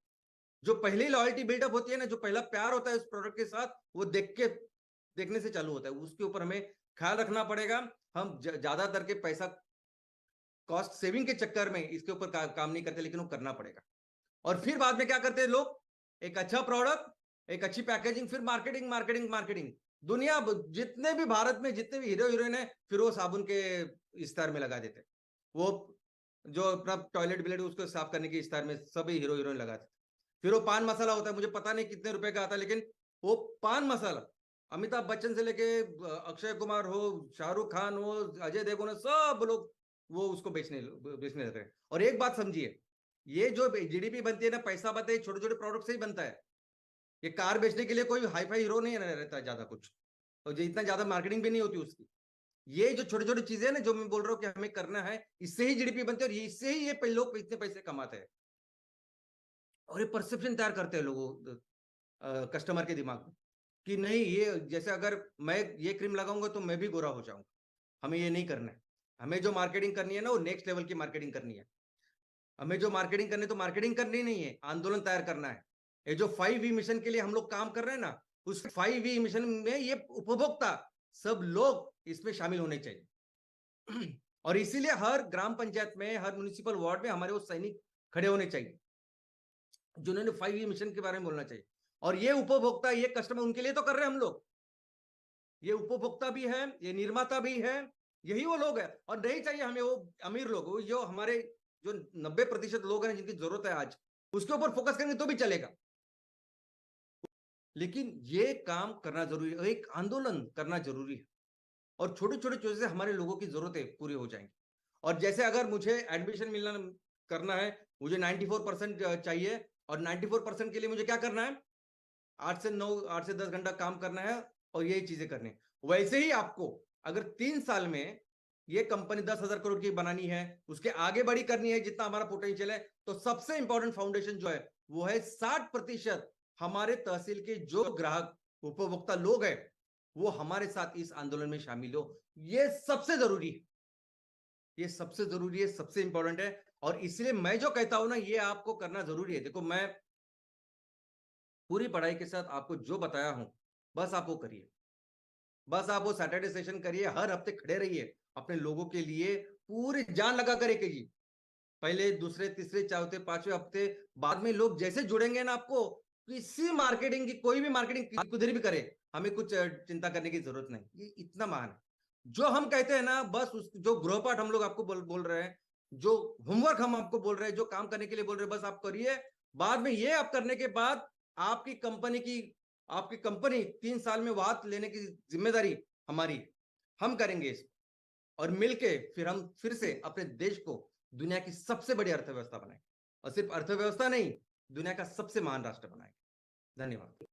जो पहले लॉयल्टी बिल्डअप होती है ना, जो पहला प्यार होता है उस प्रोडक्ट के साथ, वो देखने से चालू होता है, उसके ऊपर हमें ख्याल रखना पड़ेगा। हम ज्यादातर के पैसा कॉस्ट सेविंग के चक्कर में इसके ऊपर काम नहीं करते, लेकिन वो करना पड़ेगा। और फिर बाद में क्या करते हैं लोग, एक अच्छा प्रोडक्ट, एक अच्छी पैकेजिंग, फिर मार्केटिंग मार्केटिंग मार्केटिंग। दुनिया जितने भी भारत में जितने भी हीरो हीरोइन है, फिर वो साबुन के इस्तार में लगा देते, वो जो अपना टॉयलेट बिलेट उसको साफ करने के इस्तार में सभी हीरो हीरोइन लगाते। फिर वो पान मसाला होता है, मुझे पता नहीं कितने रुपए का आता है, लेकिन वो पान मसाला अमिताभ बच्चन से लेके अक्षय कुमार हो, शाहरुख खान हो, अजय देवगन हो, सब लोग वो उसको बेचने लग रहे हैं। और एक बात समझिए, ये जो जीडीपी बनती है ना, पैसा बनता है छोटे छोटे प्रोडक्ट से ही बनता है। ये कार बेचने के लिए कोई हाई फाई हीरो नहीं रहता ज्यादा कुछ, और जो इतना ज्यादा मार्केटिंग भी नहीं होती उसकी। ये जो छोटी छोटी चीजें ना जो मैं बोल रहा हूँ कि हमें करना है, इससे ही जीडीपी बनती है, और इससे ही ये लोग इतने पैसे कमाते हैं। और ये परसेप्शन तैयार करते हैं लोगों, कस्टमर के दिमाग में, कि नहीं, ये जैसे अगर मैं ये क्रीम लगाऊंगा तो मैं भी गोरा हो जाऊंगा। हमें ये नहीं करना है। हमें जो मार्केटिंग करनी है ना, वो नेक्स्ट लेवल की मार्केटिंग करनी है। हमें जो मार्केटिंग करनी है, तो मार्केटिंग करनी नहीं है, आंदोलन तैयार करना है। ये जो 5V मिशन के लिए हम लोग काम कर रहे हैं ना, उस 5V मिशन में ये उपभोक्ता सब लोग इसमें शामिल होने चाहिए। और इसीलिए हर ग्राम पंचायत में, हर म्युनिसिपल वार्ड में हमारे वो सैनिक खड़े होने चाहिए, जिन्होंने 5V मिशन के बारे में बोलना चाहिए। और ये उपभोक्ता, ये कस्टमर, उनके लिए तो कर रहे हैं हम लोग, ये उपभोक्ता भी है, ये निर्माता भी है, यही वो लोग हैं। और नहीं चाहिए हमें वो अमीर लोग, वो जो हमारे जो 90% लोग हैं जिनकी जरूरत है आज, उसके ऊपर फोकस करेंगे तो भी चलेगा। लेकिन ये काम करना जरूरी है, एक आंदोलन करना जरूरी है, और छोटे छोटे चीजों से हमारे लोगों की जरूरतें पूरी हो जाएंगी। और जैसे अगर मुझे एडमिशन मिलना करना है, मुझे 94% चाहिए, और 94% के लिए मुझे क्या करना है, 8 से 9, 8 से 10 घंटा काम करना है, और यही चीजें करनी है। वैसे ही आपको अगर 3 साल में ये कंपनी 10,000 करोड़ की बनानी है, उसके आगे बड़ी करनी है जितना हमारा पोटेंशियल है, तो सबसे इंपॉर्टेंट फाउंडेशन जो है वो है 60% हमारे तहसील के जो ग्राहक उपभोक्ता लोग हैं वो हमारे साथ इस आंदोलन में शामिल हो। ये सबसे जरूरी है, ये सबसे जरूरी है, सबसे इंपॉर्टेंट है। और इसलिए मैं जो कहता हूं ना, ये आपको करना जरूरी है। देखो, मैं पूरी पढ़ाई के साथ आपको जो बताया हूं, बस आप वो करिए। बस आप वो सैटरडे सेशन करिए, हर हफ्ते खड़े रहिए अपने लोगों के लिए, पूरी जान लगा कर एक जी। पहले, दूसरे, तीसरे, चौथे, पांचवें हफ्ते बाद में लोग जैसे जुड़ेंगे ना, आपको किसी मार्केटिंग की, कोई भी मार्केटिंग किधर भी करे, हमें कुछ चिंता करने की जरूरत नहीं। ये इतना महान है। जो हम कहते हैं ना, बस उस जो गृहपाठ हम लोग आपको बोल रहे हैं, जो होमवर्क हम आपको बोल रहे हैं, जो काम करने के लिए बोल रहे हैं, बस आप करिए। बाद में ये आप करने के बाद आपकी कंपनी की, आपकी कंपनी 3 साल में वात लेने की जिम्मेदारी हमारी, हम करेंगे इसको। और मिलके फिर हम फिर से अपने देश को दुनिया की सबसे बड़ी अर्थव्यवस्था बनाएंगे, और सिर्फ अर्थव्यवस्था नहीं, दुनिया का सबसे महान राष्ट्र बनाएंगे। धन्यवाद।